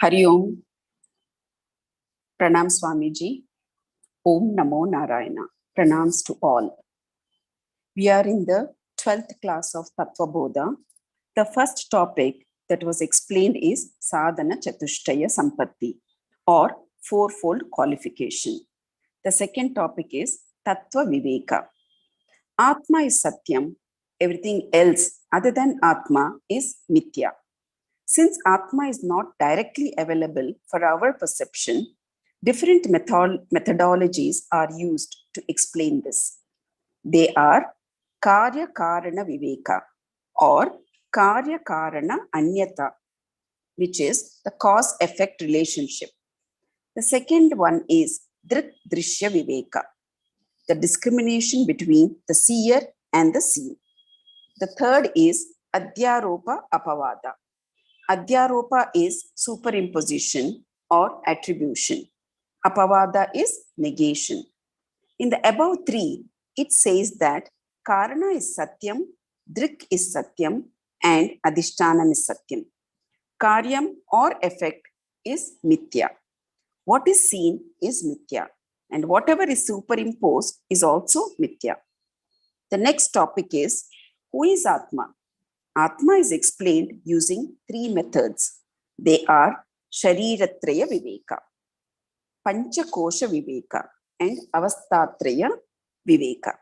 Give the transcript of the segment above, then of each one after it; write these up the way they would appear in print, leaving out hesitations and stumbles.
Hari Om. Pranam Swamiji. Om Namo Narayana. Pranams to all. We are in the 12th class of Tattvabodha. The first topic that was explained is Sadhana Chatushtaya Sampatti, or fourfold qualification. The second topic is Tattva Viveka. Atma is Satyam. Everything else other than Atma is Mithya. Since Atma is not directly available for our perception, different methodologies are used to explain this. They are Karya Karana Viveka or Karya Karana Anyata, which is the cause-effect relationship. The second one is Drik Drishya Viveka, the discrimination between the seer and the seen. The third is Adhyaropa Apavada. Adhyaropa is superimposition or attribution. Apavada is negation. In the above three, it says that Karana is Satyam, Drik is Satyam, and Adhishtanam is Satyam. Karyam or effect is Mithya. What is seen is Mithya, and whatever is superimposed is also Mithya. The next topic is, who is Atma? Atma is explained using three methods. They are Shariratraya Viveka, Panchakosha Viveka, and Avastatraya Viveka.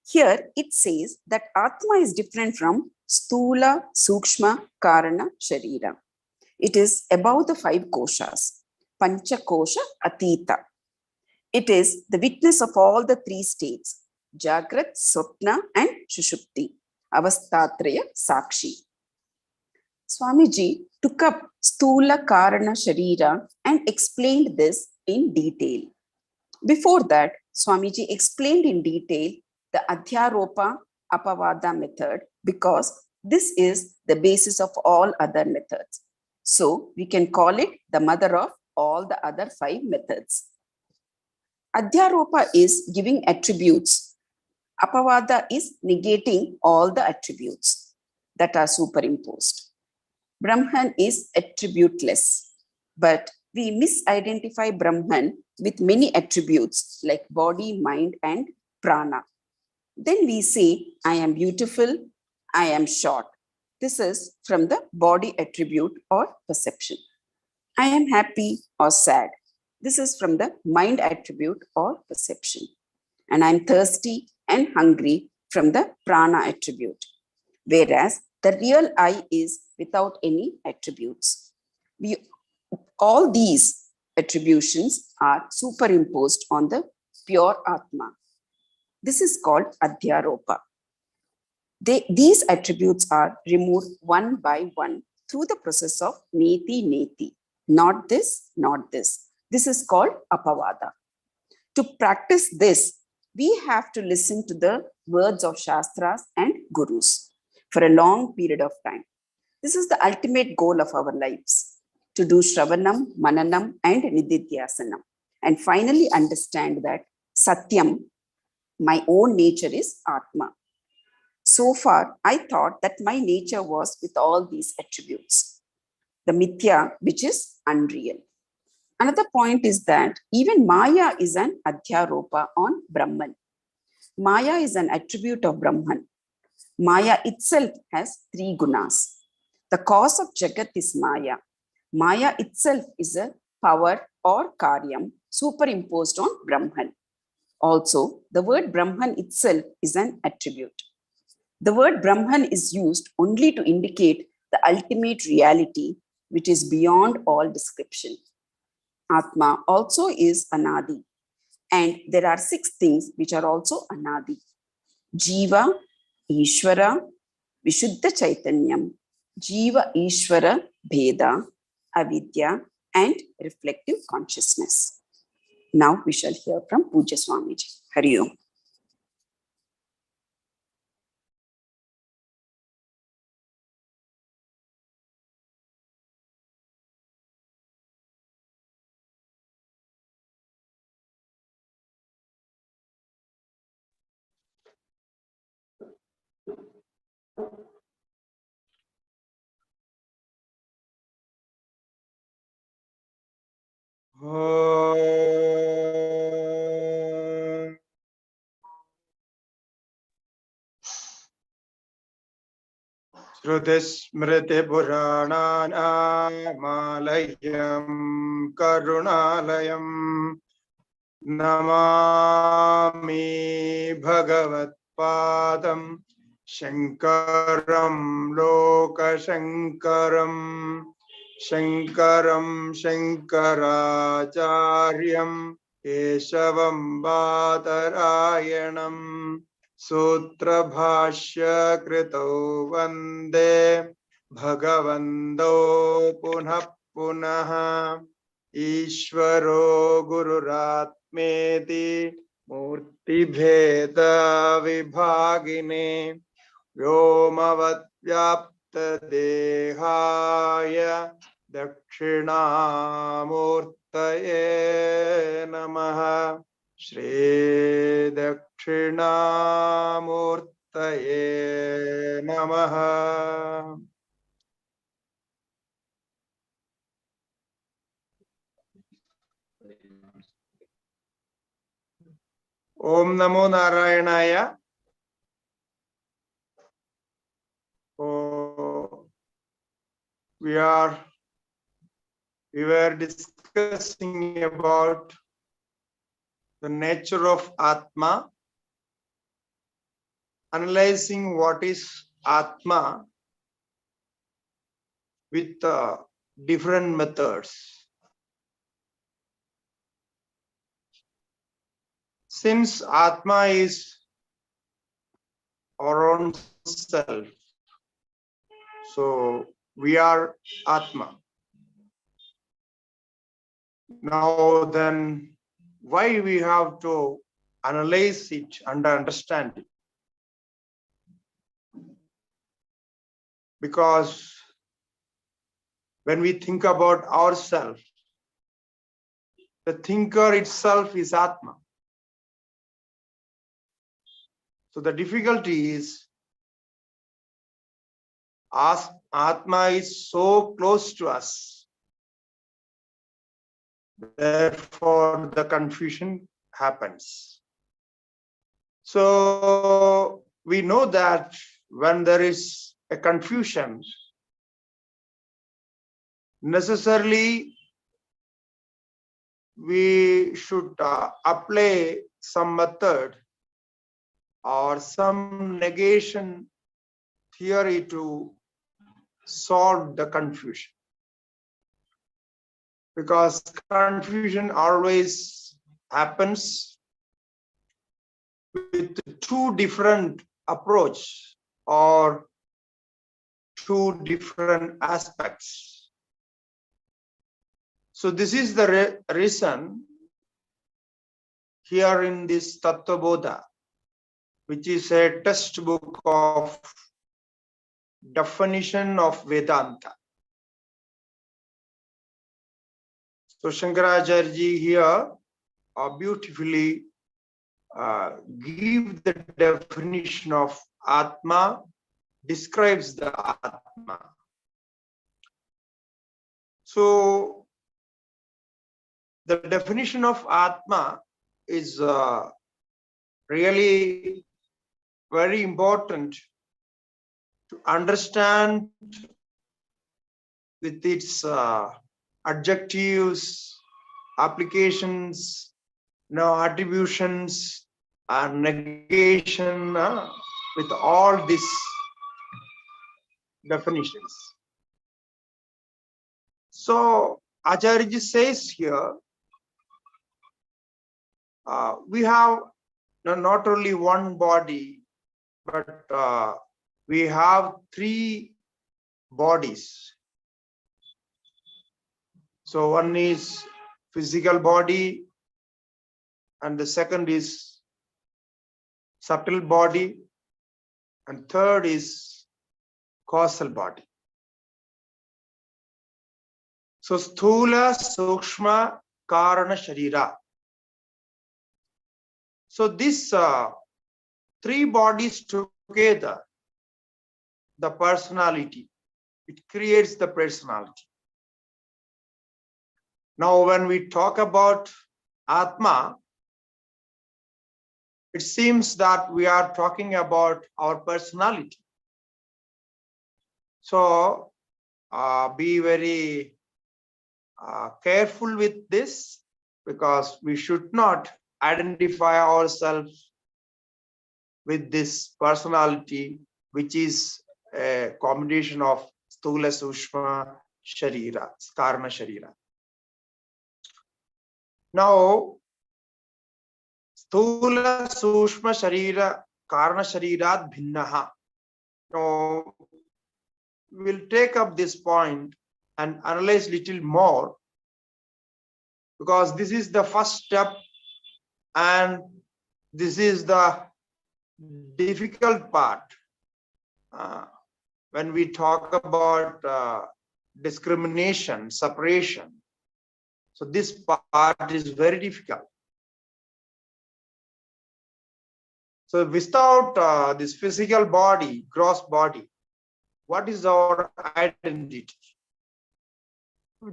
Here it says that Atma is different from Stula, Sukshma, Karana, Sharira. It is above the five koshas, Panchakosha Atita. It is the witness of all the three states, Jagrat, Swapna, and Shushupti. Avastatraya Sakshi. Swamiji took up Stula Karana Sharira and explained this in detail. Before that, Swamiji explained in detail the Adhyaropa Apavada method because this is the basis of all other methods. So we can call it the mother of all the other five methods. Adhyaropa is giving attributes. Apavada is negating all the attributes that are superimposed. Brahman is attributeless, but we misidentify Brahman with many attributes like body, mind, and prana. Then we say, I am beautiful, I am short. This is from the body attribute or perception. I am happy or sad. This is from the mind attribute or perception. And I'm thirsty and hungry from the prana attribute, whereas the real I is without any attributes. All these attributions are superimposed on the pure Atma. This is called Adhyaropa. These attributes are removed one by one through the process of neti neti. Not this, not this. This is called Apavada. To practice this, we have to listen to the words of Shastras and Gurus for a long period of time. This is the ultimate goal of our lives, to do Shravanam, Mananam, and Nididhyasanam, and finally understand that Satyam, my own nature, is Atma. So far, I thought that my nature was with all these attributes, the Mithya, which is unreal. Another point is that even Maya is an Adhyaropa on Brahman. Maya is an attribute of Brahman. Maya itself has three gunas. The cause of Jagat is Maya. Maya itself is a power or Karyam superimposed on Brahman. Also, the word Brahman itself is an attribute. The word Brahman is used only to indicate the ultimate reality, which is beyond all description. Atma also is Anadi. And there are 6 things which are also Anadi. Jiva, Ishvara, Vishuddha Chaitanyam, Jiva Ishvara Bheda, Avidya, and reflective consciousness. Now we shall hear from Pujya Swamiji. Hari Om. Shrutismritipurananamayam karunalayam namami bhagavatpadam Shankaram lokashankaram Shankaram Shankaracharyam Keshavam Badarayanam Sutra Bhashya Krito Vande Bhagavando Punah Punah Ishvaro Gururatmeti Murti Bheda Vibhagine Vyomavad Vyapta Dehaya Dakshinamurtaye Namaha Shri Dakshinamurtaye Namaha. Om Namo Narayanaya. We were discussing about the nature of Atma, analyzing what is Atma with different methods. Since Atma is our own self, so we are Atma. Now then, why we have to analyze it and understand it? Because when we think about ourselves, the thinker itself is Atma. So the difficulty is, Atma is so close to us. Therefore, the confusion happens. So we know that when there is a confusion, necessarily we should apply some method or some negation theory to solve the confusion. Because confusion always happens with two different approach or two different aspects. So this is the reason here in this Tattvabodha, which is a textbook of definition of Vedanta. So Shankaracharya here beautifully give the definition of Atma, describes the Atma. So the definition of Atma is really very important to understand with its adjectives, applications, attributions, and negation with all these definitions. So Acharya says here, we have not only one body, but we have three bodies. So one is physical body, and the second is subtle body, and third is causal body. So sthula, sukshma, karana, sharira. So these three bodies together, the personality, it creates the personality. Now when we talk about Atma, it seems that we are talking about our personality. So be very careful with this, because we should not identify ourselves with this personality, which is a combination of Sthula Sushma Sharira, Karna Sharira. Now, Sthula Sushma Sharira, Karna Sharirat Bhinnaha. Now, we'll take up this point and analyze little more, because this is the first step and this is the difficult part when we talk about discrimination, separation. So this part is very difficult. So without this physical body, gross body, what is our identity?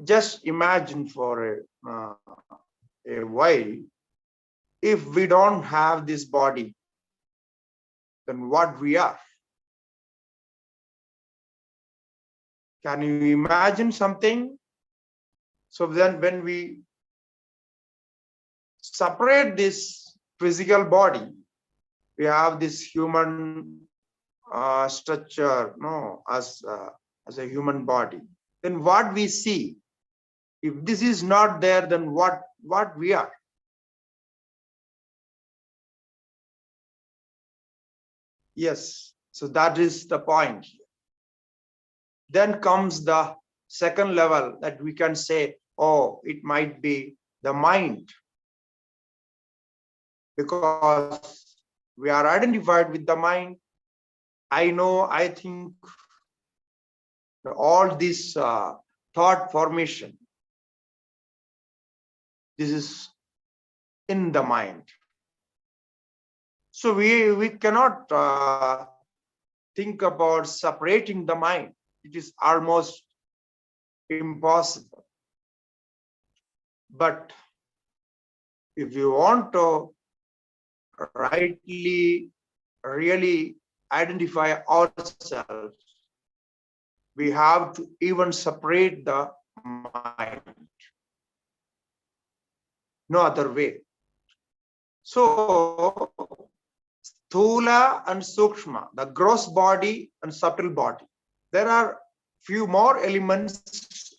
Just imagine for a while, if we don't have this body, then what we are? Can you imagine something? So then when we separate this physical body, we have this human structure, no, as a human body. Then what we see, if this is not there, then what we are? Yes, so that is the point. Then comes the second level that we can say, oh, it might be the mind, because we are identified with the mind. I know, I think all this thought formation, this is in the mind. So we cannot think about separating the mind. It is almost impossible. But if you want to rightly, really identify ourselves, we have to even separate the mind. No other way. So Sthula and Sukshma, the gross body and subtle body. There are few more elements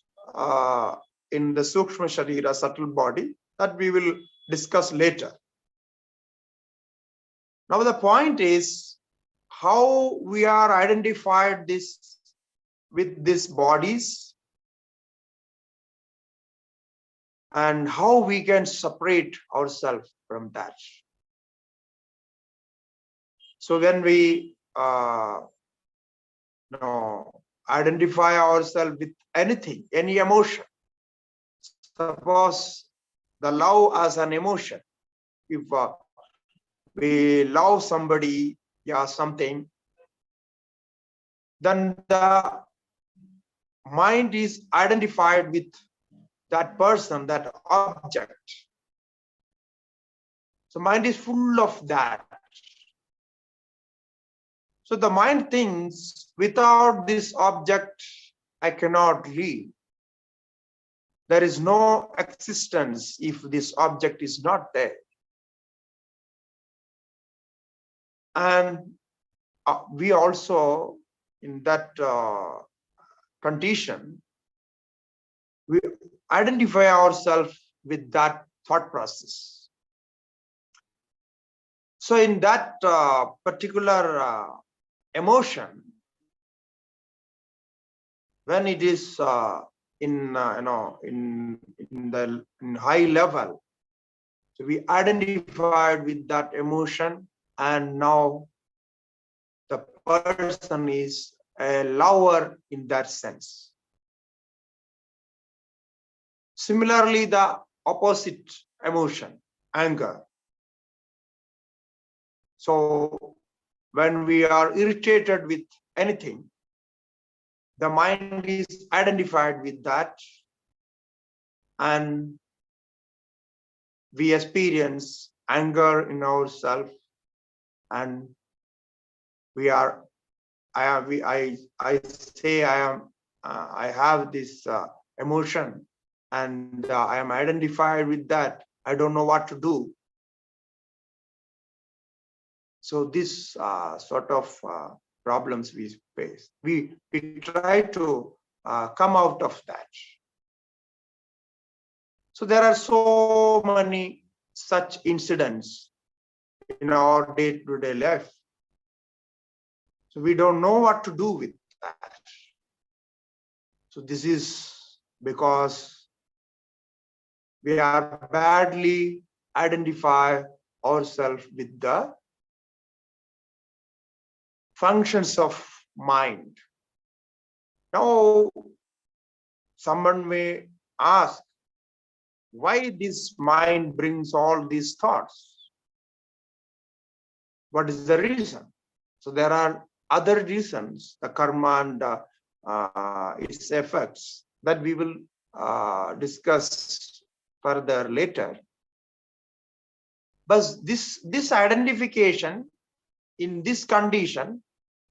in the Sukshma Sharira, subtle body, that we will discuss later. Now the point is how we are identified this with these bodies, and how we can separate ourselves from that. So when we identify ourselves with anything, any emotion, suppose the love as an emotion, if we love somebody, yeah, something, then the mind is identified with that person, that object. So mind is full of that. So the mind thinks, without this object, I cannot live. There is no existence if this object is not there. And we also, in that condition, we identify ourselves with that thought process. So in that particular emotion, when it is in high level, so we identified with that emotion, and now the person is a lover in that sense. Similarly, the opposite emotion, anger. So when we are irritated with anything, the mind is identified with that, and we experience anger in ourselves, and we are I say I have this emotion, and I am identified with that. I don't know what to do. So this sort of problems we face. We try to come out of that. So there are so many such incidents in our day-to-day life. So we don't know what to do with that. So this is because we are badly identify ourselves with the functions of mind. Now, someone may ask, why this mind brings all these thoughts? What is the reason? So there are other reasons, the karma and its effects, that we will discuss further later. But this identification, in this condition,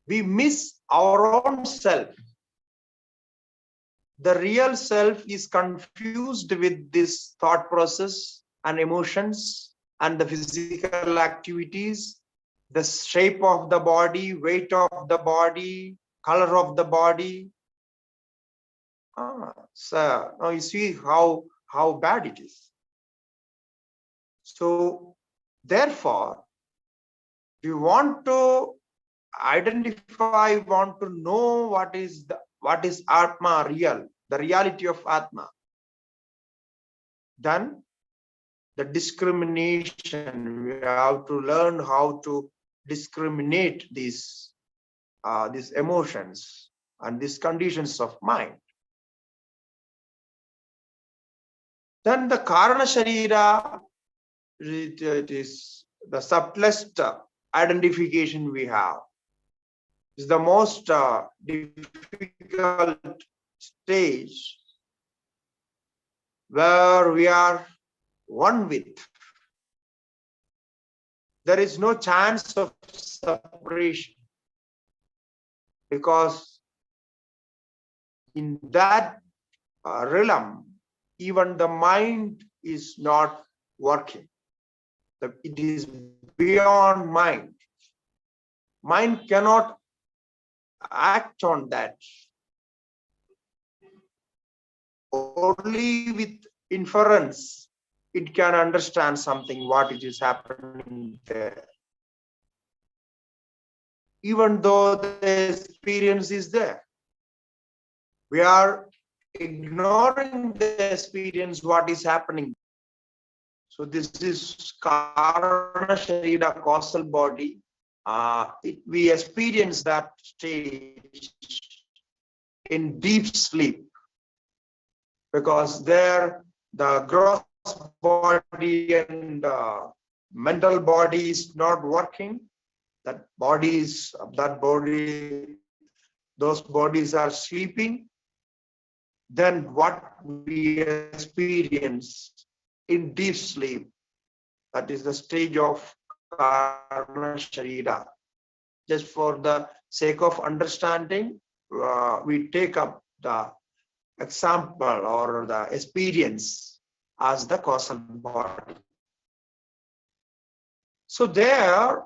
we miss our own self. The real self is confused with this thought process and emotions and the physical activities, the shape of the body, weight of the body, color of the body. So now you see how bad it is. So therefore, we want to identify, want to know what is Atma real, the reality of Atma. Then the discrimination, we have to learn how to discriminate these emotions and these conditions of mind. Then the Karana Sharira, it is the subtlest identification we have. Is the most difficult stage where we are one with. There is no chance of separation, because in that realm, even the mind is not working. It is beyond mind. Mind cannot act on that. Only with inference it can understand something, what it is happening there. Even though the experience is there, we are ignoring the experience, what is happening. So this is Karana Sharira, causal body. We experience that stage in deep sleep, because there the gross body and mental body is not working. Those bodies are sleeping. Then what we experience in deep sleep, that is the stage of Karana Sharira. Just for the sake of understanding, we take up the example or the experience as the causal body. So there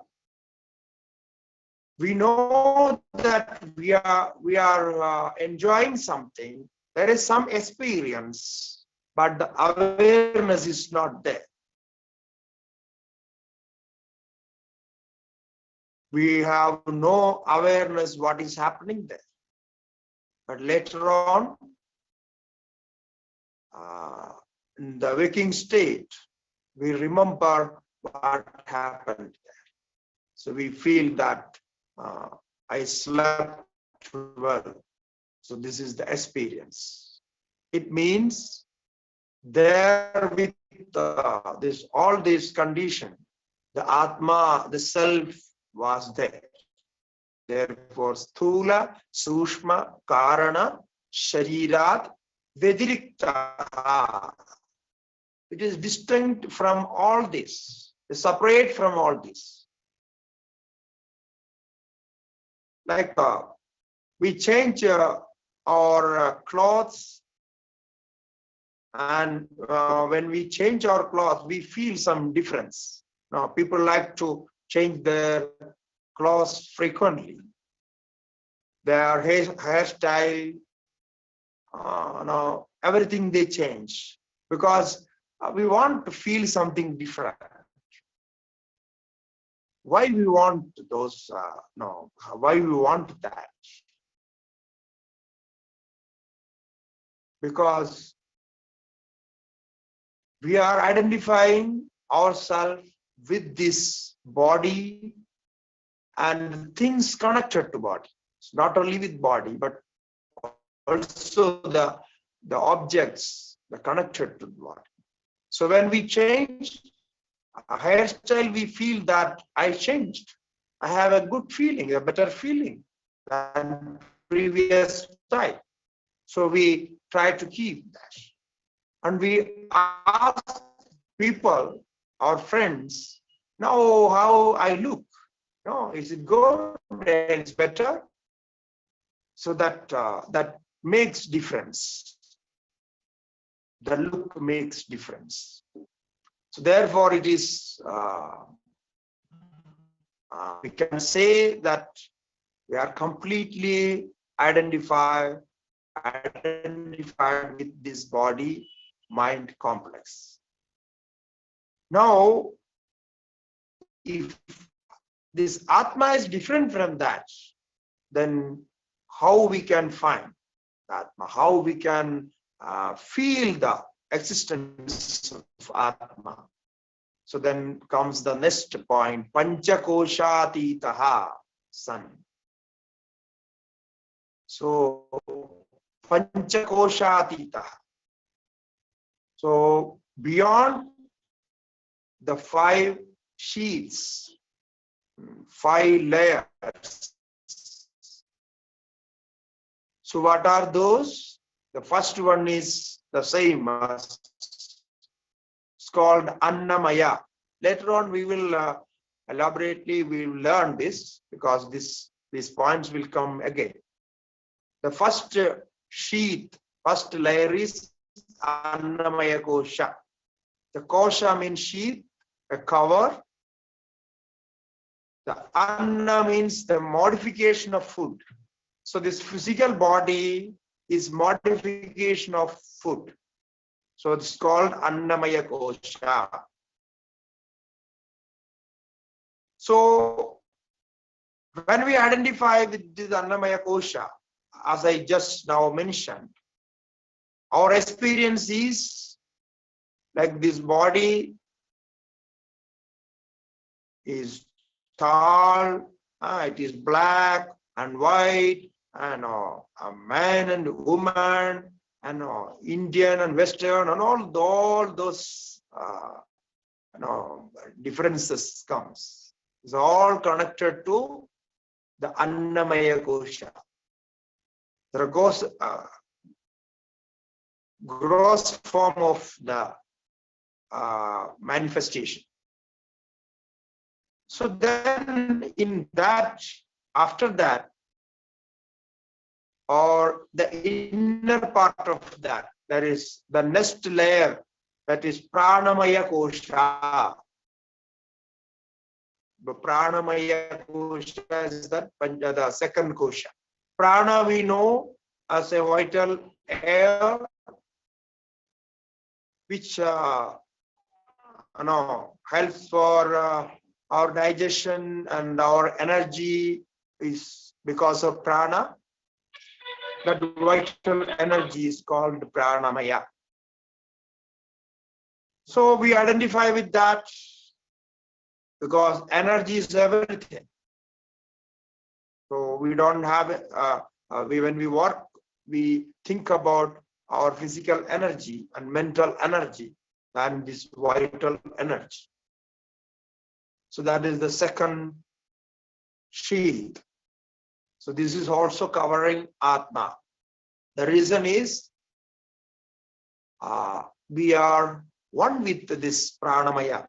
we know that we are enjoying something. There is some experience, but the awareness is not there. We have no awareness what is happening there. But later on, in the waking state, we remember what happened there. So we feel that I slept well. So this is the experience. It means there with all these conditions, the Atma, the self was there. Therefore, Sthula, Sushma, Karana, Sharirat, Vedirikta. It is distinct from all this, separate from all this. Like we change our clothes, and when we change our clothes, we feel some difference. Now, people like to change their clothes frequently. Their hairstyle, everything they change because we want to feel something different. Why we want those? Why we want that? Because we are identifying ourselves with this body and things connected to body. It's not only with body, but also the objects that connected to the body. So when we change a hairstyle, we feel that I changed. I have a good feeling, a better feeling than previous style. So we try to keep that. And we ask people, our friends, now how I look. No, is it good? It's better. So that that makes difference. The look makes difference. So therefore, it is we can say that we are completely identified with this body mind complex. Now, if this Atma is different from that, then how we can find Atma? How we can feel the existence of Atma? So then comes the next point, Panchakoshatitaha San. So Panchakoshatitaha. So beyond the 5 sheets, 5 layers. So what are those? The first one is the same as it's called Annamaya. Later on we will elaborately we will learn this because these points will come again. The first sheath, first layer is Annamaya Kosha. The Kosha means sheath, a cover. The Anna means the modification of food. So this physical body is modification of food. So it's called Annamaya Kosha. So when we identify with this Annamaya Kosha, as I just now mentioned, our experience is like this body is tall, it is black and white, and a man and woman, and Indian and Western, and all those differences comes. It's all connected to the Annamaya Kosha. There goes gross form of the manifestation. So then in that, after that, or the inner part of that, there is the next layer, that is Pranamaya Kosha. The Pranamaya Kosha is the second Kosha. Prana we know as a vital air, which helps for our digestion and our energy is because of prana. That vital energy is called pranamaya. So we identify with that because energy is everything. So we don't have when we work, we think about our physical energy and mental energy and this vital energy. So that is the second shield. So this is also covering Atma. The reason is we are one with this pranamaya.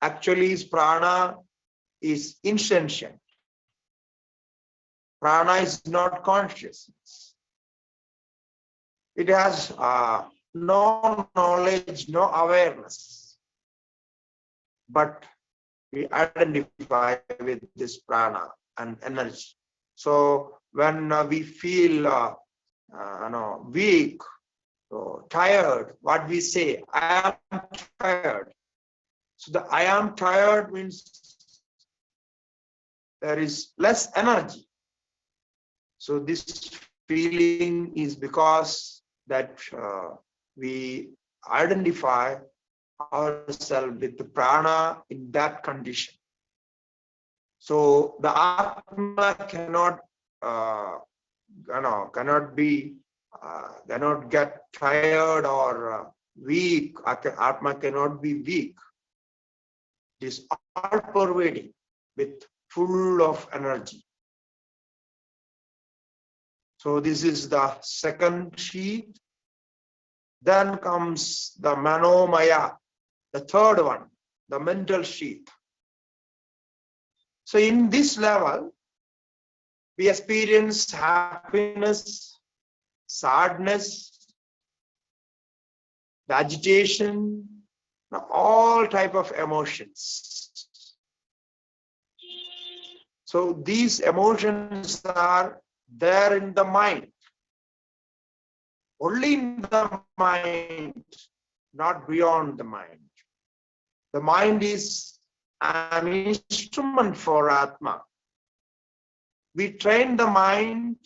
Actually, prana is insentient. Prana is not consciousness. It has no knowledge, no awareness. But we identify with this prana and energy. So when we feel weak, tired, what we say, I am tired. So the I am tired means there is less energy. So this feeling is because that we identify ourselves with the prana in that condition. So the Atma cannot cannot get tired or weak. Atma cannot be weak. It is all pervading with full of energy. So this is the second sheath. Then comes the Manomaya, the third one, the mental sheath. So in this level, we experience happiness, sadness, the agitation, all type of emotions. So these emotions are there in the mind. Only in the mind, not beyond the mind. The mind is an instrument for Atma. We train the mind,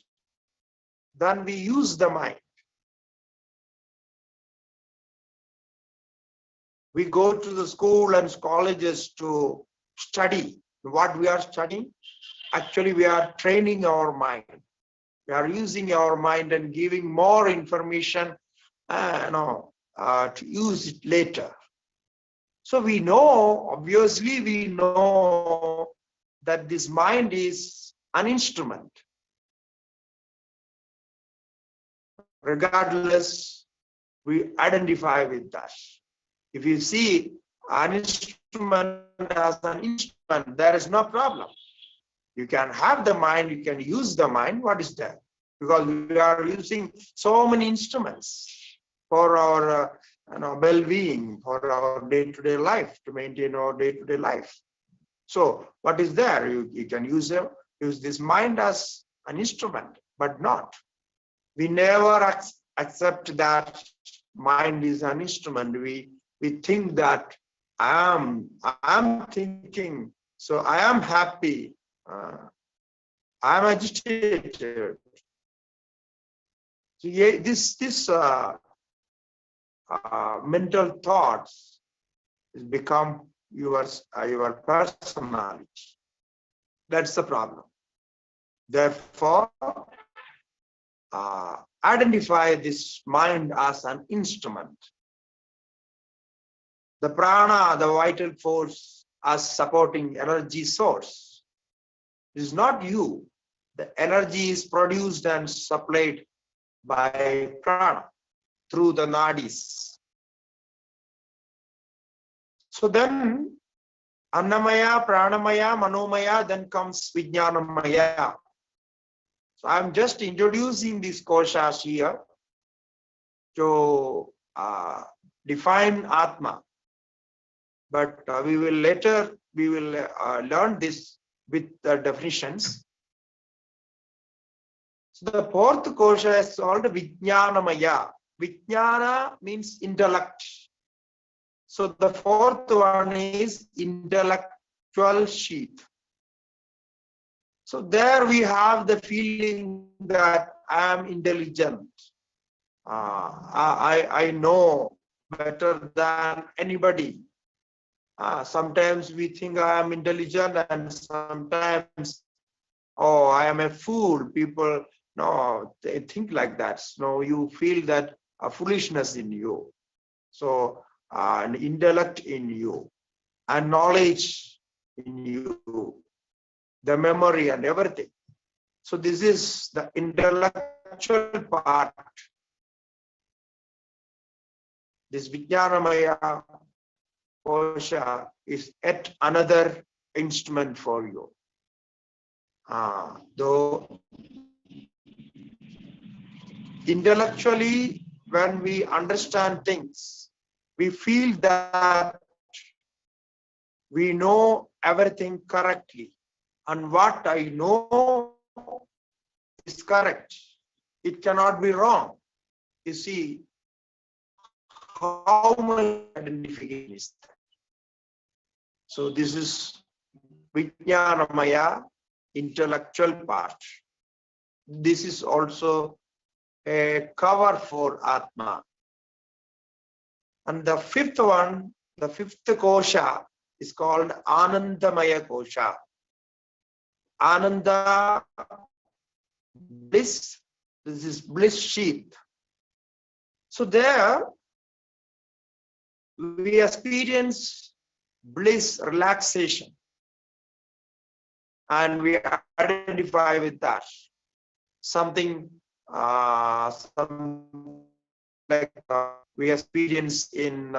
then we use the mind. We go to the school and colleges to study. What we are studying? Actually, we are training our mind. We are using our mind and giving more information to use it later. So we know, obviously we know that this mind is an instrument. Regardless, we identify with that. If you see an instrument as an instrument, there is no problem. You can have the mind, you can use the mind. What is that? Because we are using so many instruments for our well-being, for our day-to-day life, to maintain our day-to-day life. So what is there? You can use this mind as an instrument, but not. We never accept that mind is an instrument. We think that I am thinking, so I am happy. I am agitated. So this mental thoughts has become your personality. That's the problem. Therefore, identify this mind as an instrument. The prana, the vital force, as supporting energy source. It is not you. The energy is produced and supplied by prana through the nadis. So then Annamaya, Pranamaya, Manomaya, then comes Vijnanamaya. So I'm just introducing these koshas here to define Atma. But we will later learn this with the definitions. So the fourth kosha is called Vijnanamaya. Vijnana means intellect. So the fourth one is intellectual sheath. So there we have the feeling that I am intelligent. I know better than anybody. Sometimes we think I am intelligent, and sometimes, oh, I am a fool. People, no, they think like that. No, you feel that a foolishness in you. So an intellect in you, and knowledge in you, the memory and everything. So this is the intellectual part. This Vijnanamaya kosha is yet another instrument for you. Though intellectually, when we understand things, we feel that we know everything correctly. And what I know is correct. It cannot be wrong. You see, how much identification is that? So this is Vijnanamaya, intellectual part. This is also a cover for Atma. And the fifth one, the fifth kosha is called Anandamaya kosha. Ananda, bliss, this is bliss sheath. So there we experience bliss, relaxation, and we identify with that. Something like we experience in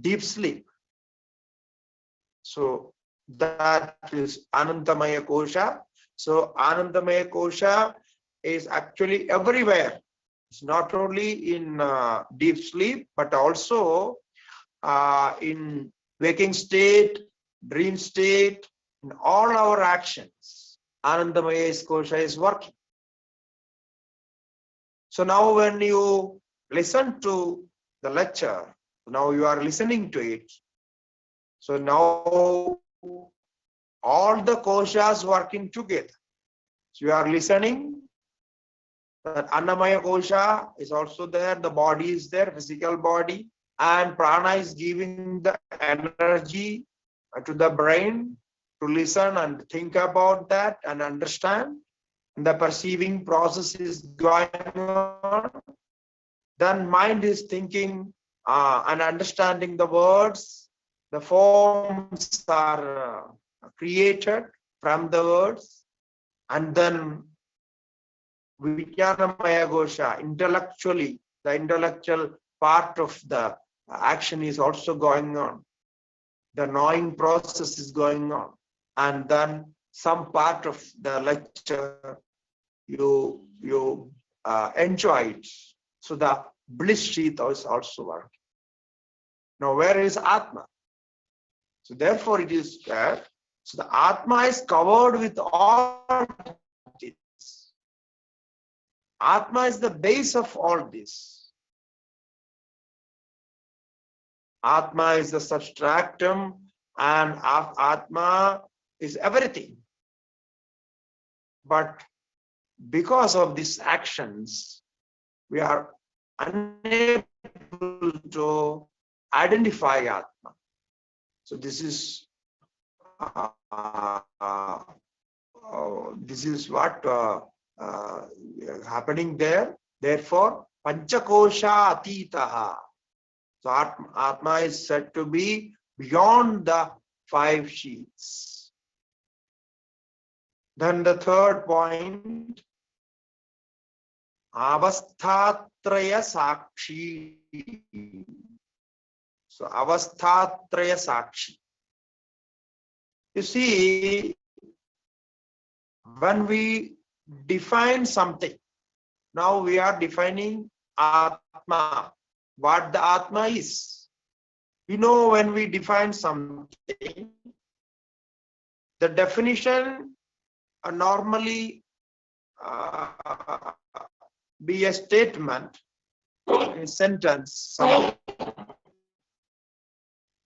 deep sleep. So that is Anandamaya kosha. So Anandamaya kosha is actually everywhere. It's not only in deep sleep, but also in waking state, dream state, in all our actions. Anandamaya kosha is working. So now when you listen to the lecture, now you are listening to it. So now all the koshas working together. So you are listening. That Annamaya kosha is also there. The body is there, physical body, and prana is giving the energy to the brain to listen and think about that and understand. And the perceiving process is going on. Then mind is thinking and understanding the words. The forms are created from the words, and then Vijnanamaya kosha, intellectually, the intellectual part of the action is also going on. The knowing process is going on, and then some part of the lecture you enjoy it. So the bliss sheath is also working. Now, where is Atma? So therefore, it is there. So the Atma is covered with all this. Atma is the base of all this. Atma is the substratum, and Atma is everything. But because of these actions, we are unable to identify Atma. So this is what happening there. Therefore, Panchakosha Atitaha. So Atma is said to be beyond the 5 sheets. Then the third point, Avasthatraya Sakshi. So Avasthatraya Sakshi. You see, when we define something, now we are defining Atma, what the Atma is. You know, when we define something, the definition normally be a statement, a sentence, something.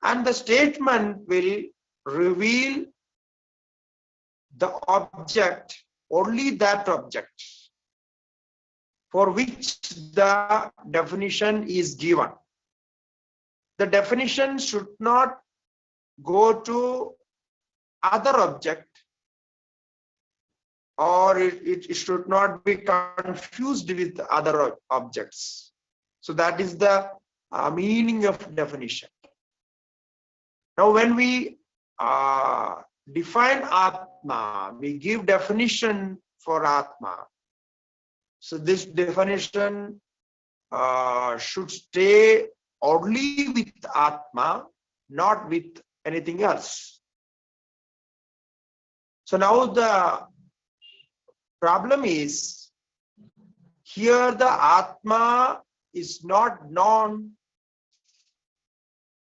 And the statement will reveal the object, only that object for which the definition is given. The definition should not go to other object, or it should not be confused with other objects. So that is the meaning of definition. Now when we define Atma, we give definition for Atma. So this definition should stay only with Atma, not with anything else. So now the problem is, here the Atma is not known,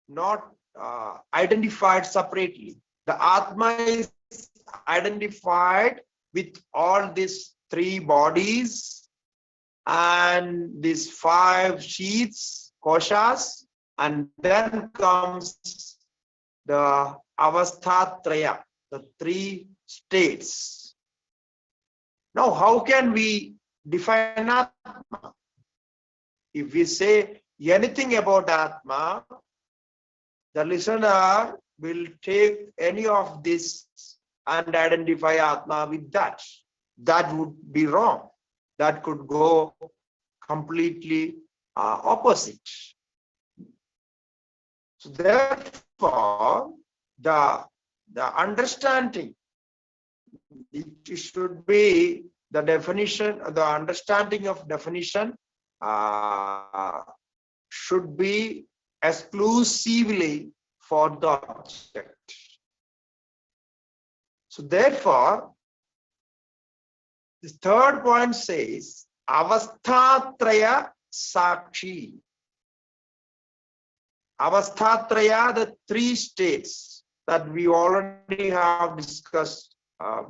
not identified separately. The Atma is identified with all these three bodies and these five sheaths, koshas, and then comes the avasthatraya, the three states. Now, how can we define Atma? If we say anything about Atma, the listener will take any of this and identify Atma with that. That would be wrong. That could go completely opposite. So therefore, the understanding, it should be the definition, the understanding of definition should be exclusively for the object. So therefore, the third point says, avasthatraya sakshi. Avasthatraya, the three states that we already have discussed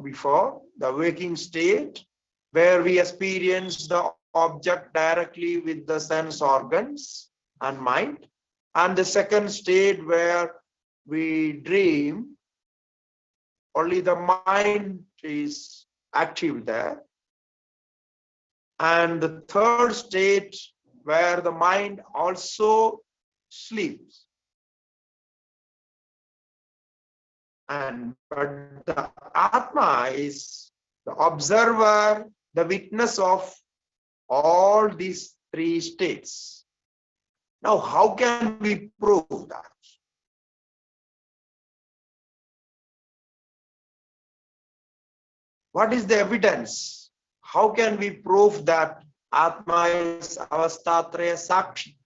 before. The waking state, where we experience the object directly with the sense organs and mind. And the second state, where we dream, only the mind is active there. And the third state, where the mind also sleeps. But the Atma is the observer, the witness of all these three states. Now, how can we prove that? What is the evidence? How can we prove that Atma is avasthatraya sakshi?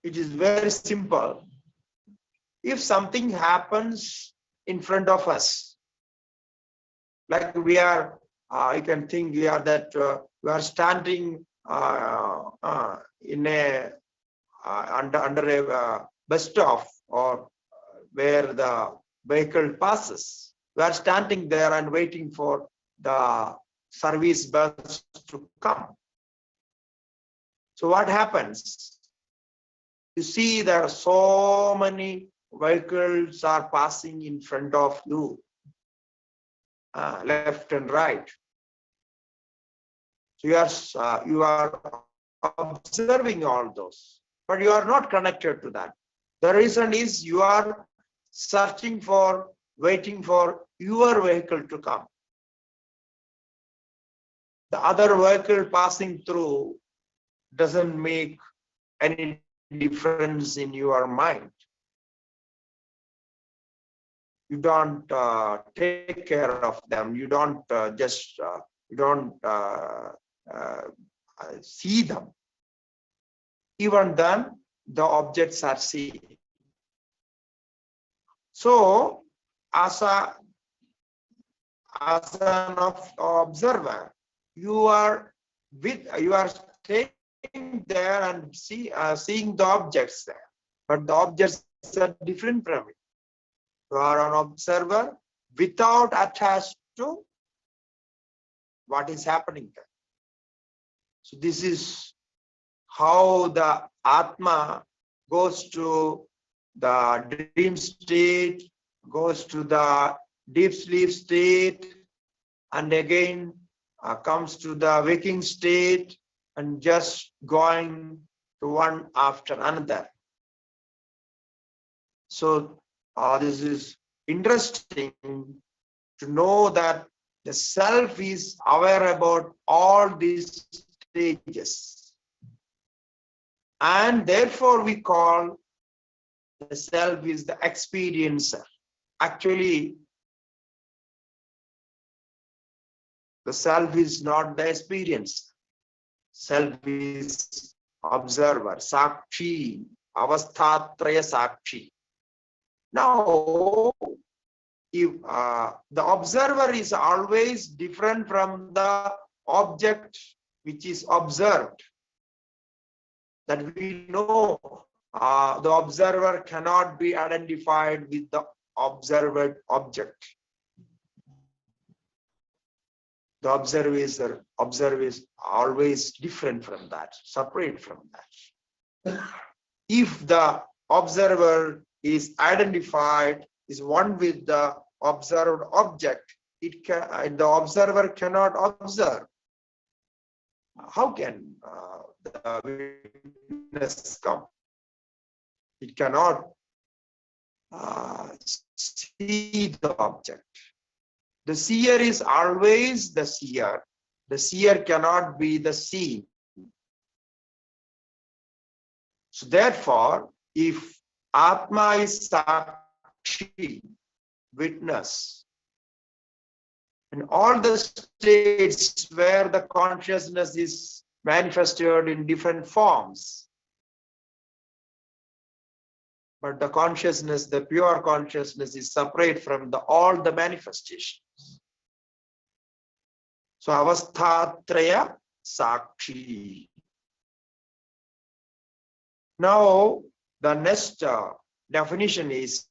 It is very simple. If something happens in front of us, like we are, you can think we are that we are standing in a under a bus stop, or where the vehicle passes. We are standing there and waiting for the service bus to come. So what happens? You see, there are so many vehicles are passing in front of you, left and right. So you are observing all those, but you are not connected to that. The reason is you are searching for, waiting for your vehicle to come. The other vehicle passing through doesn't make any difference in your mind. You don't take care of them. You don't see them. Even then, the objects are seen. So, as an observer, you are staying there and seeing the objects there, but the objects are different from it. You are an observer without attached to what is happening there. So this is how the Atma goes to the dream state, goes to the deep sleep state, and again comes to the waking state, and just going to one after another. So this is interesting to know that the self is aware about all these stages, and therefore we call the self is the experiencer. Actually, the self is not the experience. Self is observer, sakshi, avasthatraya sakshi. Now, if the observer is always different from the object which is observed, that we know the observer cannot be identified with the observed object. The observer is always different from that, separate from that. If the observer is identified, is one with the observed object, the observer cannot observe. How can the witness come? It cannot see the object. The seer is always the seer. The seer cannot be the seen. So therefore, if Atma is Sakshi, witness, in all the states where the consciousness is manifested in different forms, but the consciousness, the pure consciousness, is separate from all the manifestations. So avasthatraya sakshi. Now the next definition is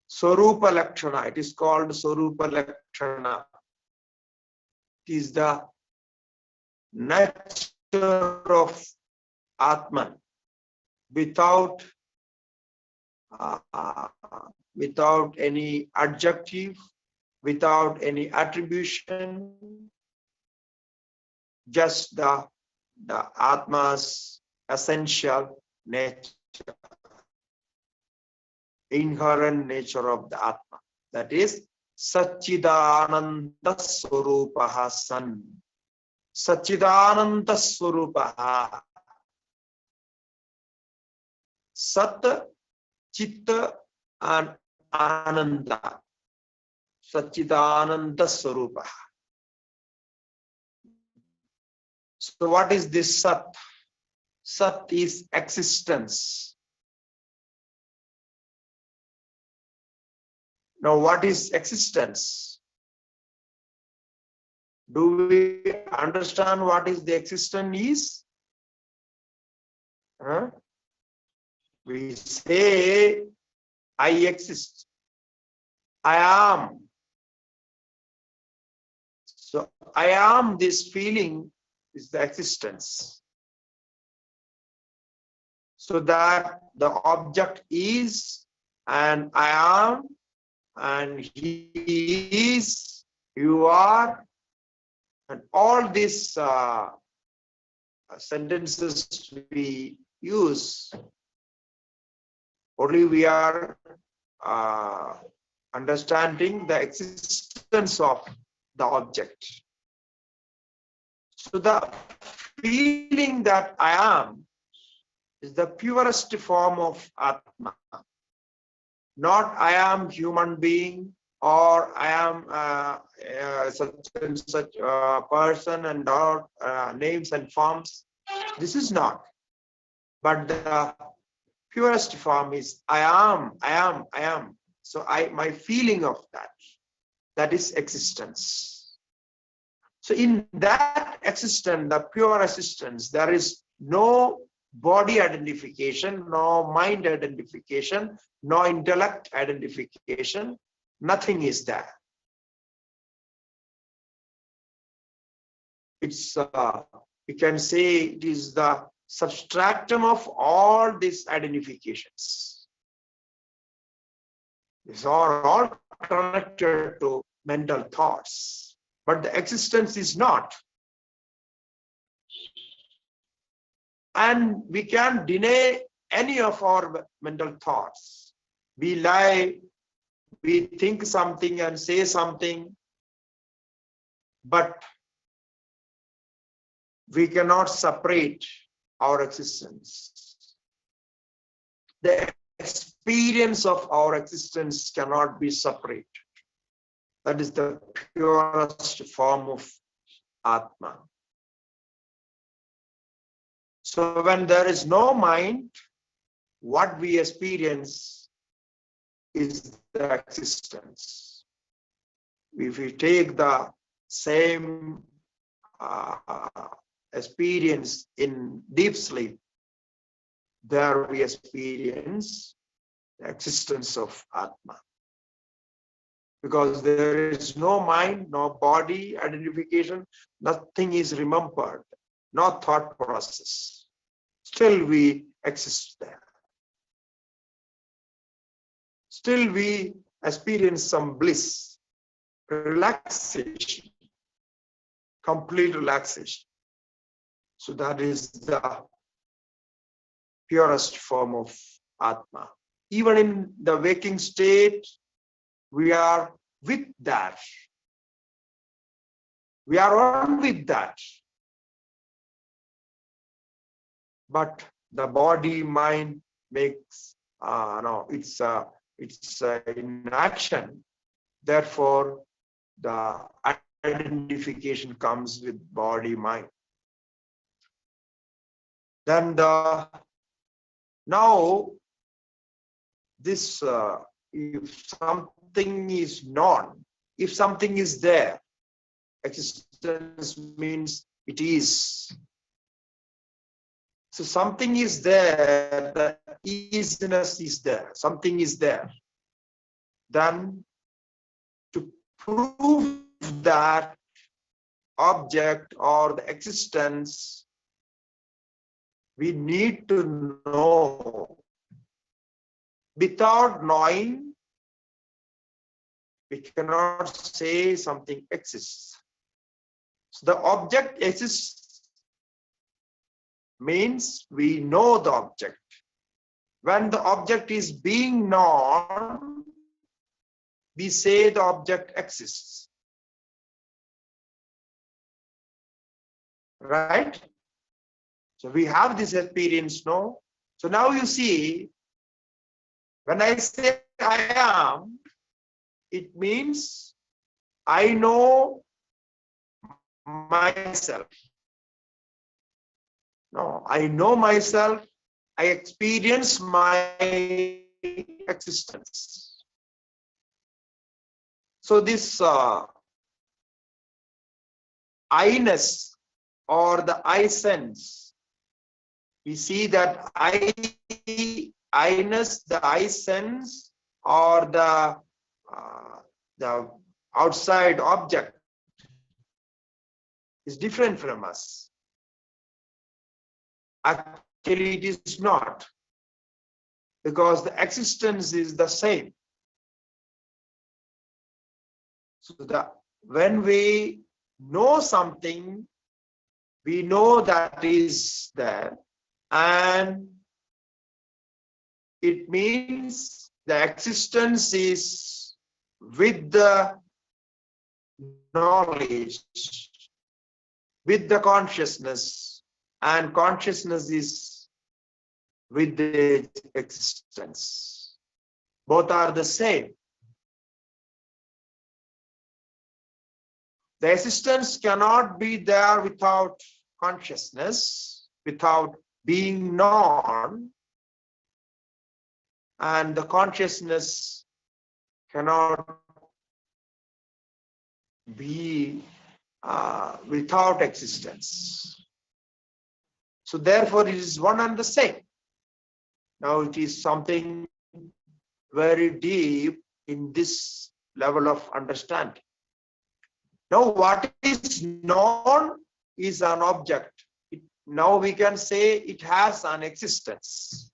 Swarupa Lakshana. It is called Swarupa Lakshana. It is the nature of Atman without any adjective, without any attribution, just the Atma's essential nature, inherent nature of the Atma. That is Satchidananda Swarupaha San. Satchidananda Swarupaha. Sat, Chitta and Ananda. Satchidananda Swarupaha. So what is this Sat? Sat is existence. Now what is existence? Do we understand what is the existence is? We say, I exist. I am. So I am, this feeling is the existence. So that the object is, and I am, and he is, you are, and all these sentences we use, only we are understanding the existence of the object. So the feeling that I am is the purest form of Atma. Not I am human being, or I am such and such person, and all names and forms. This is not. But the purest form is I am, I am, I am. So my feeling of that is existence. So in that existence, the pure existence, there is no body identification, no mind identification, no intellect identification, nothing is there. It's, you can say it is the substratum of all these identifications. These are all connected to mental thoughts, but the existence is not. And we can't deny any of our mental thoughts. We lie, we think something and say something, but we cannot separate our existence. The experience of our existence cannot be separated. That is the purest form of Atma. So when there is no mind, what we experience is the existence. If we take the same experience in deep sleep, there we experience the existence of Atma. Because there is no mind, no body identification, nothing is remembered, no thought process. Still we exist there. Still we experience some bliss, relaxation, complete relaxation. So that is the purest form of Atma. Even in the waking state, we are with that. We are one with that. But the body, mind makes it's in action. Therefore, the identification comes with body, mind. Then now this if something is known, if something is there, existence means it is. So something is there, the easiness is there, something is there. Then to prove that object or the existence, we need to know. Without knowing, we cannot say something exists. So the object exists means we know the object. When the object is being known, we say the object exists. Right? So we have this experience, no? So now you see, when I say I am, it means I know myself. No, I know myself, I experience my existence. So this I-ness or the I sense, we see that I-ness, the I sense or the outside object is different from us. Actually, it is not, because the existence is the same. So when we know something, we know that is there, and it means the existence is with the knowledge, with the consciousness, and consciousness is with the existence. Both are the same. The existence cannot be there without consciousness, without being known, and the consciousness cannot be without existence. So therefore it is one and the same. Now it is something very deep in this level of understanding. Now what is known is an object. Now we can say it has an existence.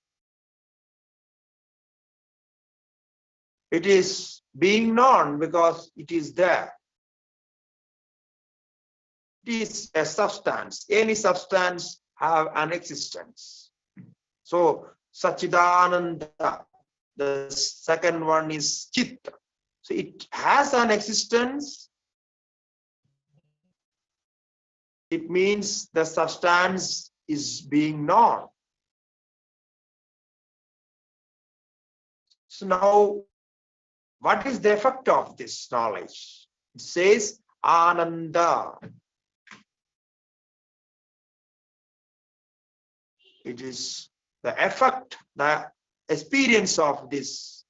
It is being known because it is there. It is a substance. Any substance have an existence. So Sachidananda, the second one is Chitta. So it has an existence. It means the substance is being known. So now, what is the effect of this knowledge? It says Ananda. It is the effect, the experience of this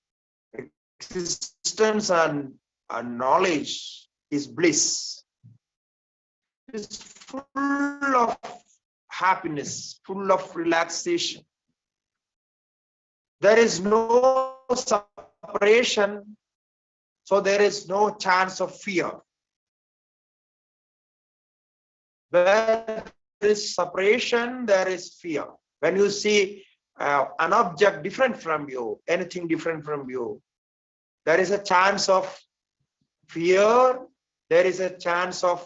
existence and knowledge is bliss. It's full of happiness, full of relaxation. There is no separation, so there is no chance of fear. Where there is separation, there is fear. When you see an object different from you, anything different from you, there is a chance of fear, there is a chance of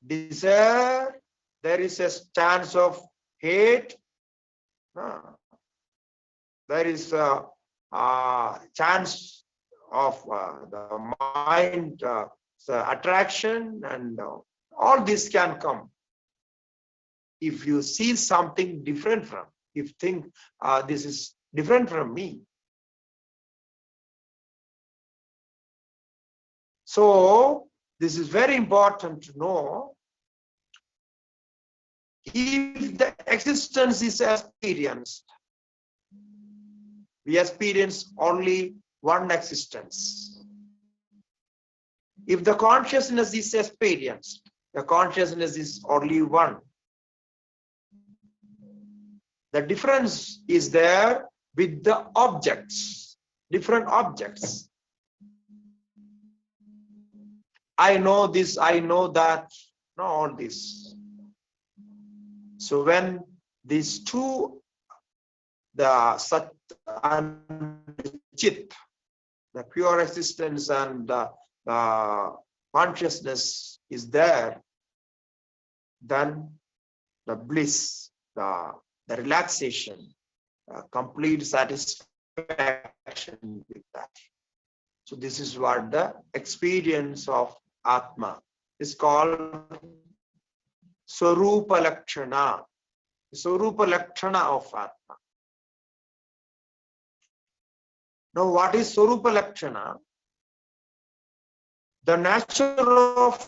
desire, there is a chance of hate, there is a chance of the mind attraction, and all this can come if you see something different from, if you think this is different from me. So this is very important to know. If the existence is experienced, we experience only one existence. If the consciousness is experienced, the consciousness is only one. The difference is there with the objects, different objects. I know this, I know that, no, all this. So when these two, the Sat and Chit, the pure existence and the consciousness is there, then the bliss, the relaxation, complete satisfaction with that. So this is what the experience of Atma is called. Swarupa Lakshana, Swarupa Lakshana of Atma. Now, what is Swarupa Lakshana? The nature of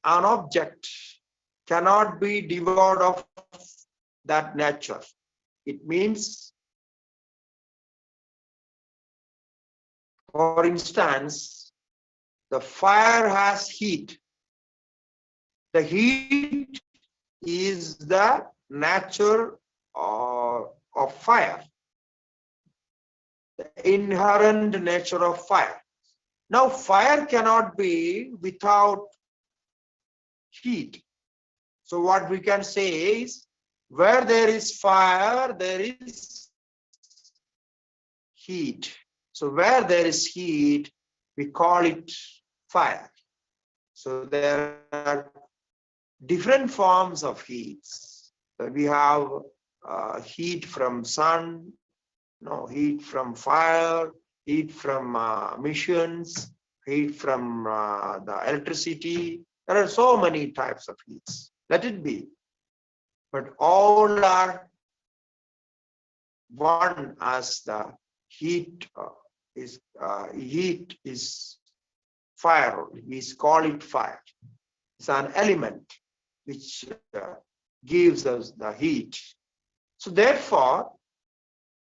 an object cannot be devoid of that nature. It means, for instance, the fire has heat. The heat is the nature of fire, the inherent nature of fire. Now, fire cannot be without heat. So what we can say is, where there is fire, there is heat. So where there is heat, we call it fire. So there are different forms of heats. We have heat from sun, heat from fire, heat from missions, heat from the electricity. There are so many types of heats. Let it be. But all are one, as the heat is fire. We call it fire. It's an element which gives us the heat. So therefore,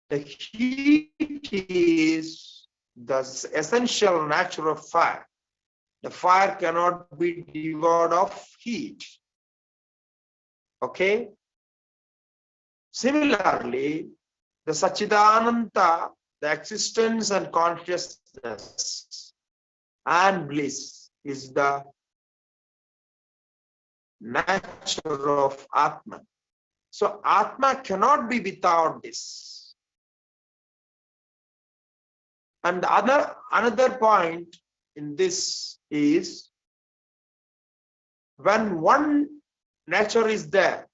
the heat is the essential nature of fire. The fire cannot be devoid of heat. Okay? Similarly, the Satchidananda, the existence and consciousness and bliss is the nature of Atma. So Atma cannot be without this. And another point in this is, when one nature is there,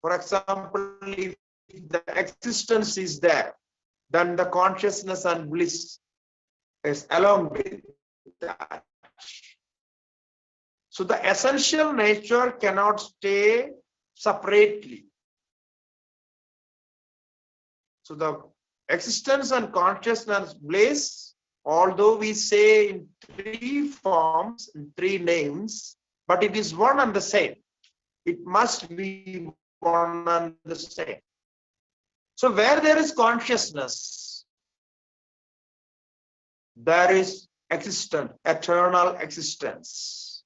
for example, if the existence is there, then the consciousness and bliss is along with that. So the essential nature cannot stay separately. So the existence and consciousness bliss, although we say in three forms, in three names, but it is one and the same. It must be one and the same. So where there is consciousness, there is existence, eternal existence,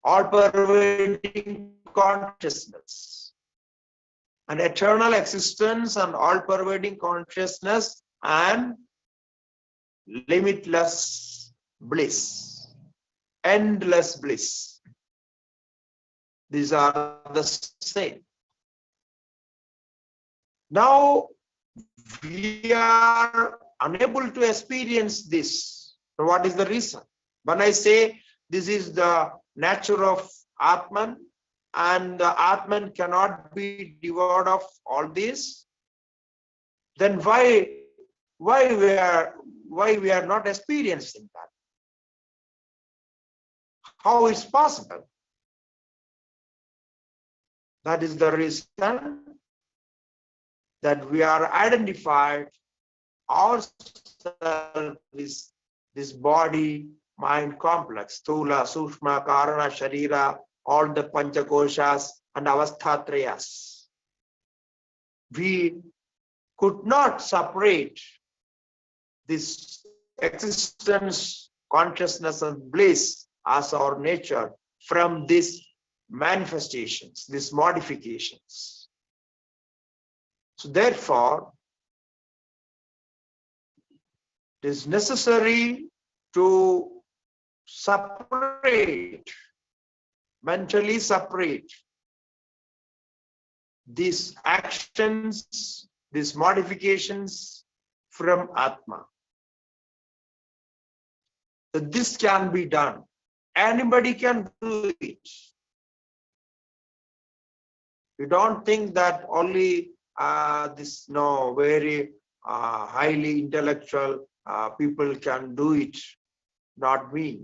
all-pervading consciousness. And eternal existence and all-pervading consciousness and limitless bliss, endless bliss. These are the same. Now, we are unable to experience this. So what is the reason? When I say this is the nature of Atman, and the Atman cannot be devoid of all this, then why we are not experiencing that? How is possible? That is the reason that we are identified ourselves with this body mind complex, Stula, Sukshma, Karana, Sharira, all the Panchakoshas and Avasthatrayas. We could not separate this existence, consciousness and bliss as our nature from these manifestations, these modifications. So therefore, it is necessary to separate, mentally separate these actions, these modifications from Atma. So this can be done. Anybody can do it. You don't think that only this very highly intellectual people can do it, not me.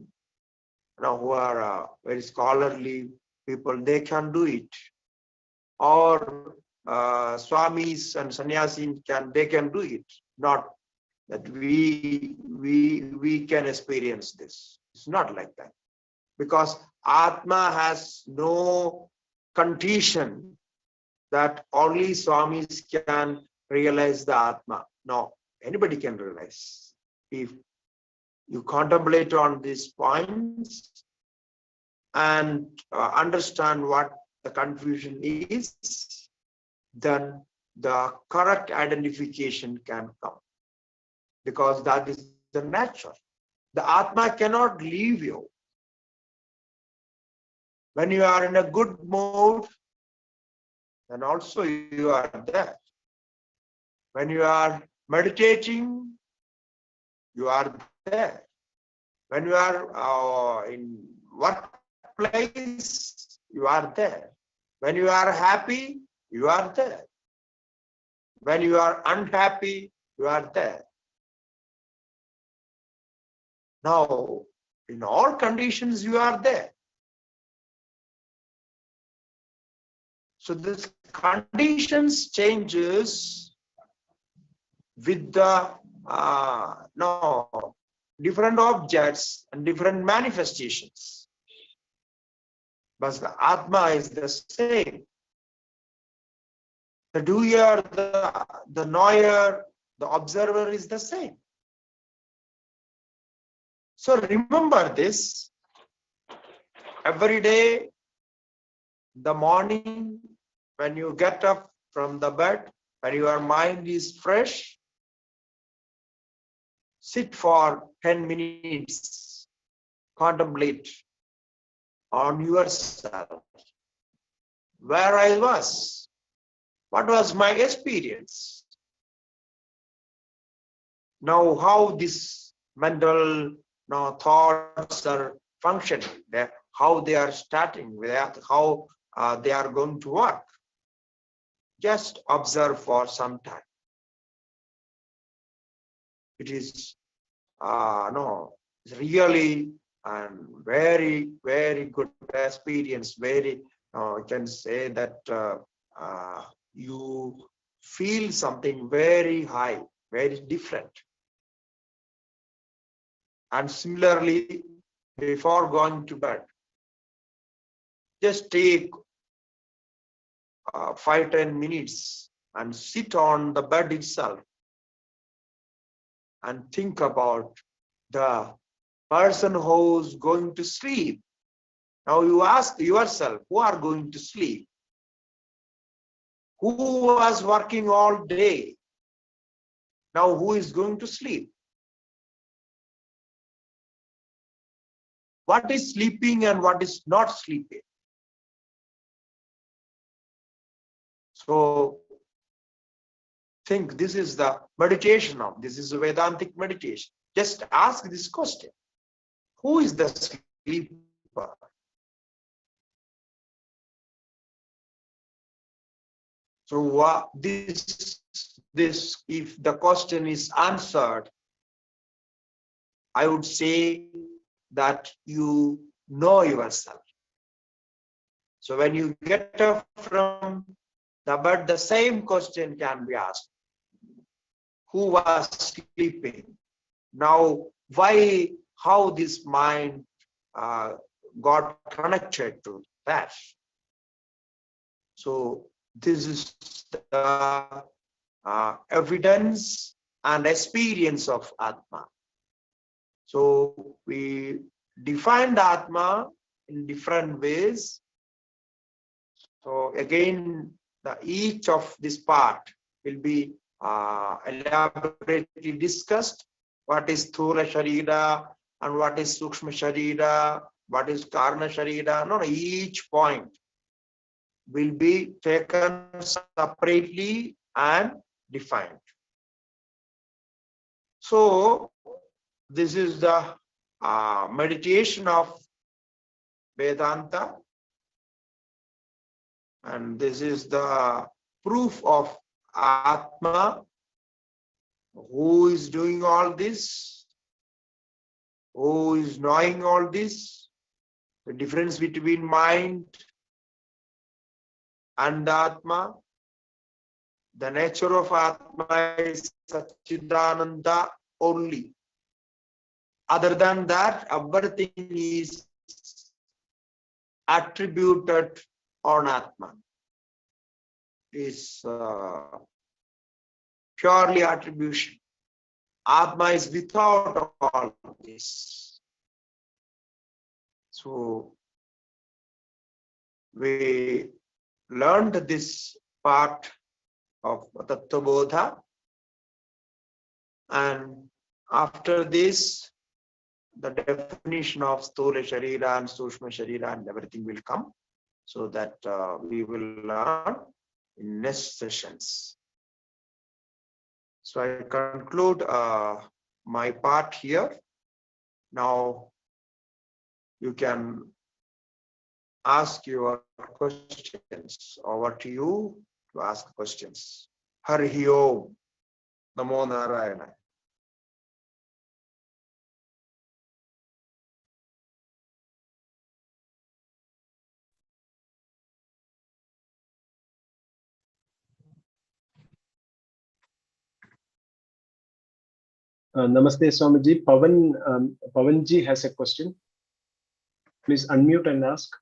Who are very scholarly people, they can do it. Or swamis and sannyasis they can do it. Not that we can experience this. It's not like that. Because Atma has no condition that only swamis can realize the Atma. No, anybody can realize. If you contemplate on these points and understand what the confusion is, then the correct identification can come. Because that is the nature. The Atma cannot leave you. When you are in a good mood, then also you are there. When you are meditating, you are there. When you are in workplace, you are there. When you are happy, you are there. When you are unhappy, you are there. Now, in all conditions, you are there. So this conditions changes with the different objects and different manifestations. But the Atma is the same. The doer, the knower, the observer is the same. So remember this. Every day, the morning, when you get up from the bed, when your mind is fresh, sit for 10 minutes, contemplate on yourself, where I was, what was my experience. Now, how this mental thoughts are functioning, how they are starting, how they are going to work. Just observe for some time. It is really and very, very good experience. Very, I can say that you feel something very high, very different. And similarly, before going to bed, just take 5-10 minutes and sit on the bed itself and think about the person who's going to sleep. Now you ask yourself, who are going to sleep? Who was working all day? Now who is going to sleep? What is sleeping and what is not sleeping? So think, this is the meditation of, this is a Vedantic meditation. Just ask this question. Who is the sleeper? So this, if the question is answered, I would say that you know yourself. So when you get up from the bed, the same question can be asked. Who was sleeping? Now, why, how this mind got connected to that? So this is the evidence and experience of Atma. So we defined Atma in different ways. So again, each of this part will be elaborately discussed. What is Sthula Sharira and what is Sukshma Sharira, what is Karna Sharira. No, each point will be taken separately and defined. So this is the meditation of Vedanta, and this is the proof of Atma. Who is doing all this? Who is knowing all this? The difference between mind and Atma. The nature of Atma is Satchidananda only. Other than that, everything is attributed on Atma. Is purely attribution. Atma is without all this. So we learned this part of Tattvabodha, and after this, the definition of Sthula Sharira and Sushma Sharira and everything will come, so that we will learn in next sessions. So I conclude my part here. Now you can ask your questions. Over to you to ask questions. Hari Om. Namo Narayana. Namaste Swamiji. Pavanji has a question. Please unmute and ask.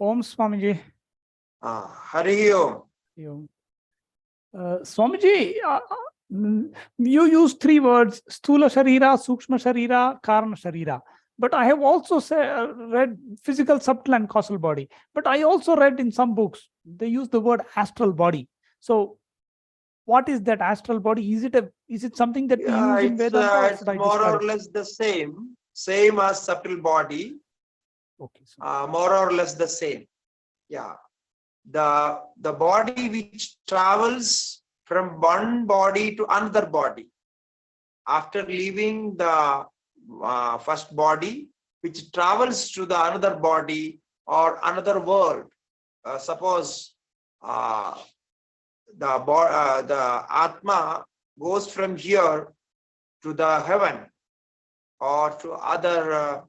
Om Swamiji. Hari Om. Swamiji, you use three words: Sthula Sharira, Sukshma Sharira, Karna Sharira. But I have also read physical, subtle, and causal body. But I also read in some books, they use the word astral body. So what is that astral body? Is it something that we use in Vedanta? It's more or less the same as subtle body. Okay. So. More or less the same. Yeah. The body which travels from one body to another body after leaving the first body, which travels to the another body or another world. Suppose the Atma goes from here to the heaven or to other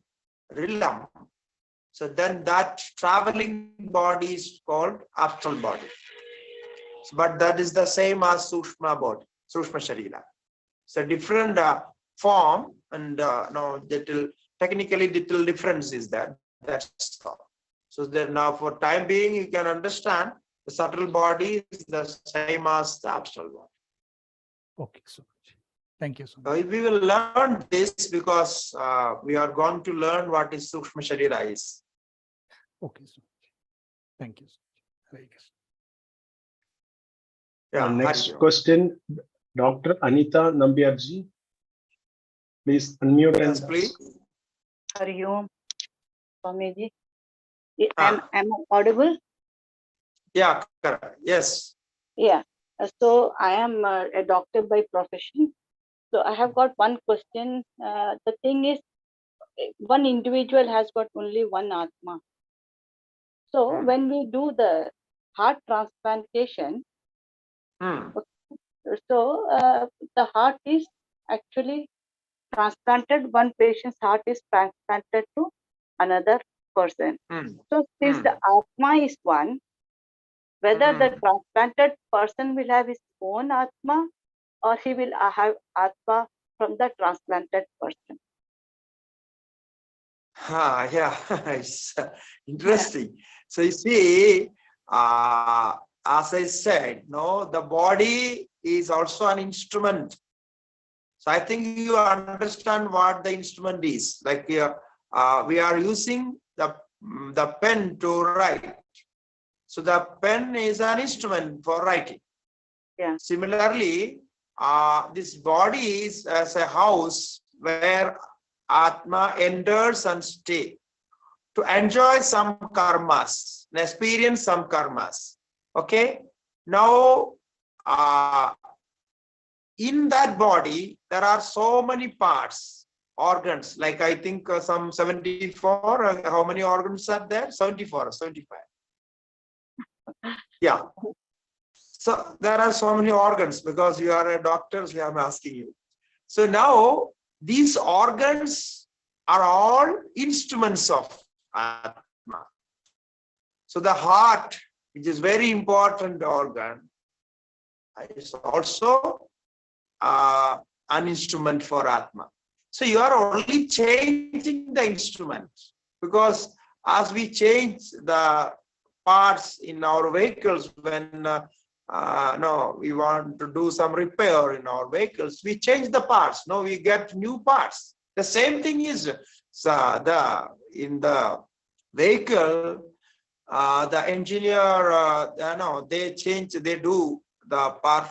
realm. So then that traveling body is called astral body. But that is the same as Sushma body, Sushma Sharira. It's a different form, and no, technically little difference is that. That's all. So then now for time being, you can understand the subtle body is the same as the astral body. Okay, so much. Thank you so much. We will learn this because we are going to learn what is Sukshma Sharira is. Okay, so much. Thank you so much. Very good. Yeah, Next Hari Om. question, Dr. Anita Nambiarji. Please unmute Yes, and please. Hari Om, Swamiji. Ah. Am I audible? Yeah, correct. Yes. Yeah. So I am a doctor by profession. So I have got one question. The thing is, one individual has got only one Atma. So when we do the heart transplantation, so the heart is actually transplanted, one patient's heart is transplanted to another person. So since the Atma is one, whether the transplanted person will have his own Atma or he will have Atma from the transplanted person. Yeah, it's interesting. So you see, as I said, no, the body is also an instrument. So I think you understand what the instrument is. Like we are using the pen to write. So the pen is an instrument for writing. Yeah. Similarly, this body is as a house where Atma enters and stays to enjoy some karmas, and experience some karmas. Okay. Now, in that body, there are so many parts, organs, like I think some 74, how many organs are there? 74, 75. Yeah. So there are so many organs because you are a doctor, so I'm asking you. So now these organs are all instruments of Atma. So the heart, which is very important organ, is also an instrument for Atma. So you are only changing the instrument, because as we change the parts in our vehicles, when we want to do some repair in our vehicles, we change the parts. No, we get new parts. The same thing is in the vehicle. The engineer, they do the part,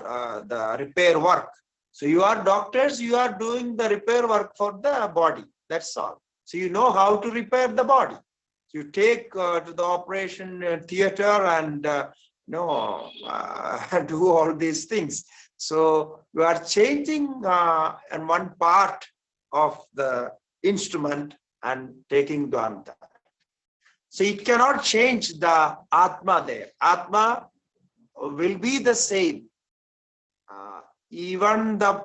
the repair work. So you are doctors, you are doing the repair work for the body. That's all. So you know how to repair the body. You take to the operation theater and do all these things. So you are changing in one part of the instrument and taking to another. So it cannot change the Atma there. Atma will be the same. Even the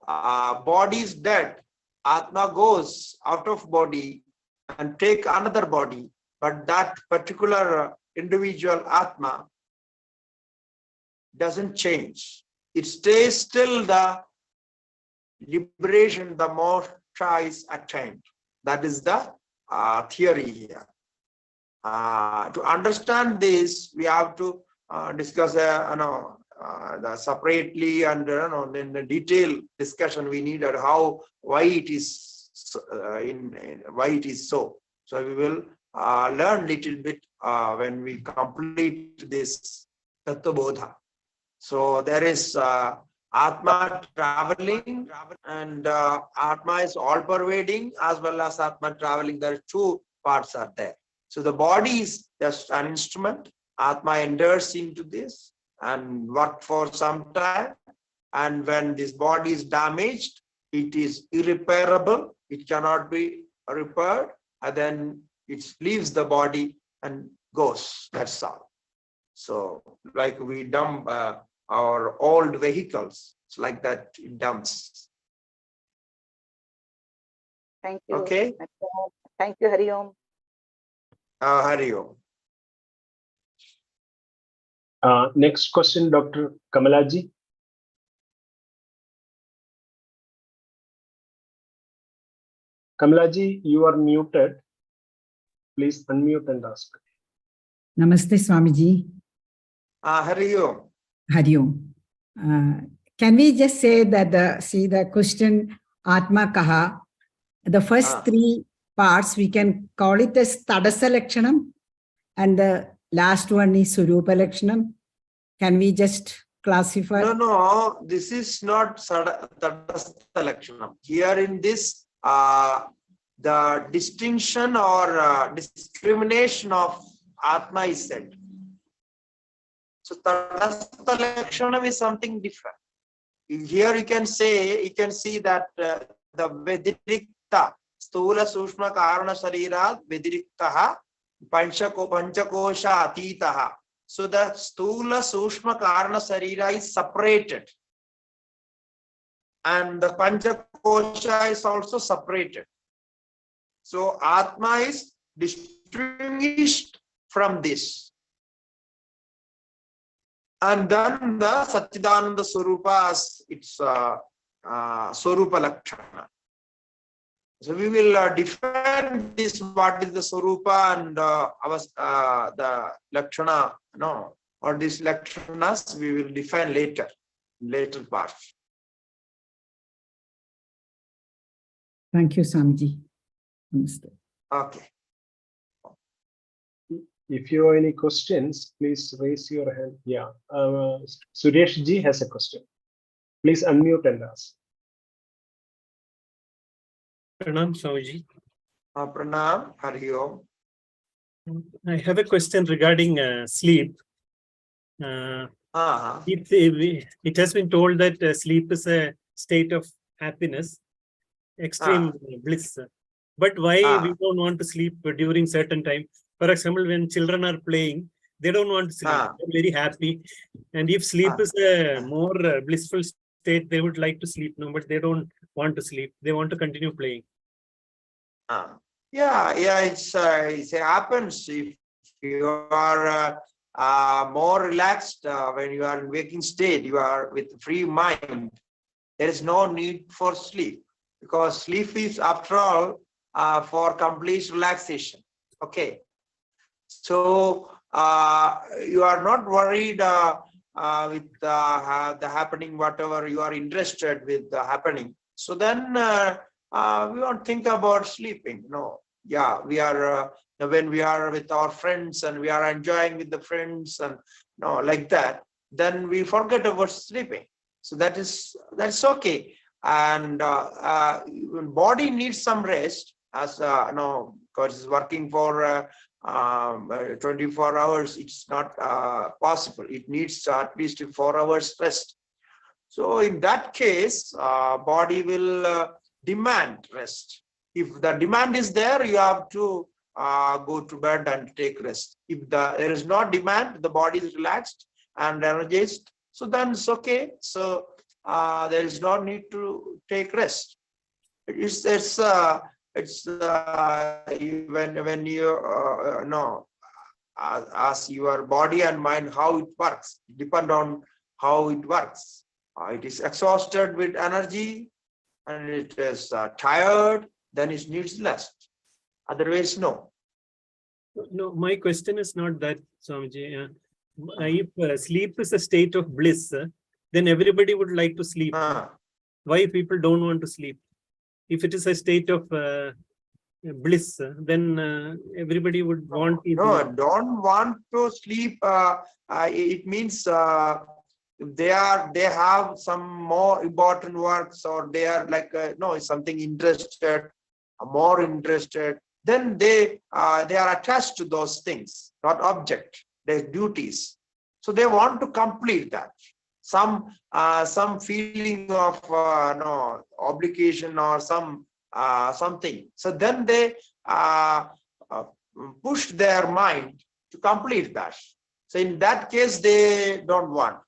body is dead, Atma goes out of body and take another body. But that particular individual Atma doesn't change. It stays till the liberation, the moksha is attained. That is the theory here. To understand this, we have to discuss separately, and in the detailed discussion we need why it is why it is so. So we will learn little bit when we complete this Tattvabodha. So there is Atma traveling, and Atma is all pervading, as well as Atma traveling. There are two parts are there. So the body is just an instrument. Atma enters into this and work for some time. And when this body is damaged, it is irreparable. It cannot be repaired. And then it leaves the body and goes. That's all. So like we dump our old vehicles, it's like that, it dumps. Thank you. Okay. Thank you, Hari Om. Hari Om. Next question, Dr. Kamalaji. Kamalaji, you are muted. Please unmute and ask. Namaste, Swamiji. Hari Om. Hari Om. Can we just say that the question Atma Kaha, the first three parts, we can call it as Tadasa Lakshanam, and the last one is Surupa Lakshanam. Can we just classify? No, this is not Tadastha Lakshanam. Here in this, the distinction or discrimination of Atma is said. So Tadastha Lakshanam is something different. Here you can see that the Vedirikta, Stula Sushma Karana Sharira, Vediriktaha, Panchakosha Atitaha. So the Stula Sushma Karana Sharira is separated. And the Panchakosha is also separated. So Atma is distinguished from this. And then the Satchidananda Swarupa, it's Swarupa Lakshana. So we will define this, what is the Swarupa and the Lakshana, or these Lakshanas we will define later part. Thank you, Swamiji. Namaste. Okay. If you have any questions, please raise your hand. Yeah, Suresh ji has a question. Please unmute and ask. Pranam Swamiji. Pranam, Hari Om. I have a question regarding sleep. It has been told that sleep is a state of happiness, extreme bliss. But why we don't want to sleep during certain time? For example, when children are playing, they don't want to sleep. They're very happy. And if sleep is a more blissful state, they would like to sleep. No, but they don't want to sleep. They want to continue playing. Yeah, it happens if you are more relaxed when you are in waking state, you are with free mind. There is no need for sleep, because sleep is, after all, for complete relaxation. Okay. So you are not worried with the happening, whatever you are interested with the happening. So then we won't think about sleeping. No. Yeah, we are when we are with our friends and we are enjoying with the friends and like that, then we forget about sleeping. So that's okay. And body needs some rest, as because it's working for 24 hours. It's not possible. It needs at least 4 hours rest. So in that case, body will demand rest. If the demand is there, you have to go to bed and take rest. If there is no demand, the body is relaxed and energized, so then it's okay. So there is no need to take rest. It's when you as your body and mind, how it works, depend on how it works. It is exhausted with energy and it is tired, then it needs rest. Otherwise, no. No, my question is not that, Swamiji. If sleep is a state of bliss, then everybody would like to sleep. Why people don't want to sleep? If it is a state of bliss, then everybody would want. No, don't want to sleep. It means they have some more important works, or they are like something interested, more interested. Then they are attached to those things, not object, their duties. So they want to complete that. Some feeling of obligation or something. So then they push their mind to complete that. So in that case, they don't want.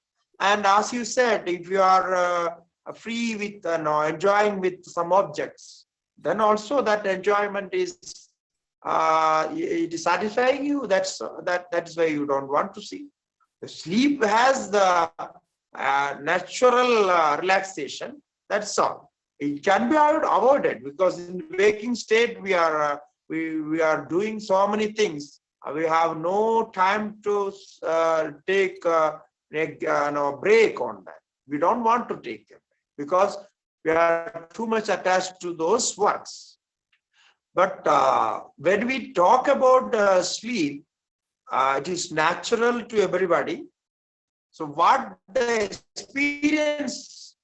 And as you said, if you are free with enjoying with some objects, then also that enjoyment is it is satisfying you. That is why you don't want to sleep. The sleep has the natural relaxation. That's all. It can be avoided, because in waking state we are we are doing so many things. We have no time to take a break on that. We don't want to take it because we are too much attached to those works. But when we talk about sleep, it is natural to everybody. So what the experience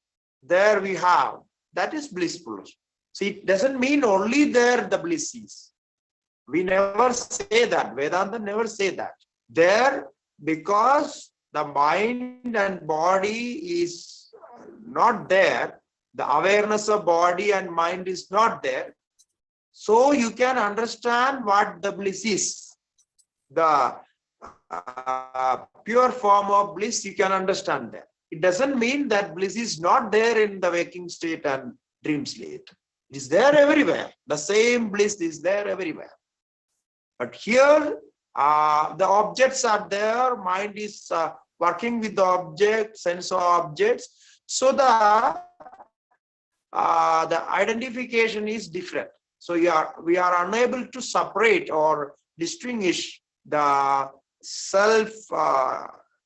there we have, that is blissful. See, it doesn't mean only there the bliss is. We never say that. Vedanta never say that. There, because the mind and body is not there, the awareness of body and mind is not there. So you can understand what the bliss is. The pure form of bliss, you can understand that. It doesn't mean that bliss is not there in the waking state and dream state. It is there everywhere. The same bliss is there everywhere. But here, the objects are there, mind is working with the object, sense of objects. So the identification is different. So we are unable to separate or distinguish the self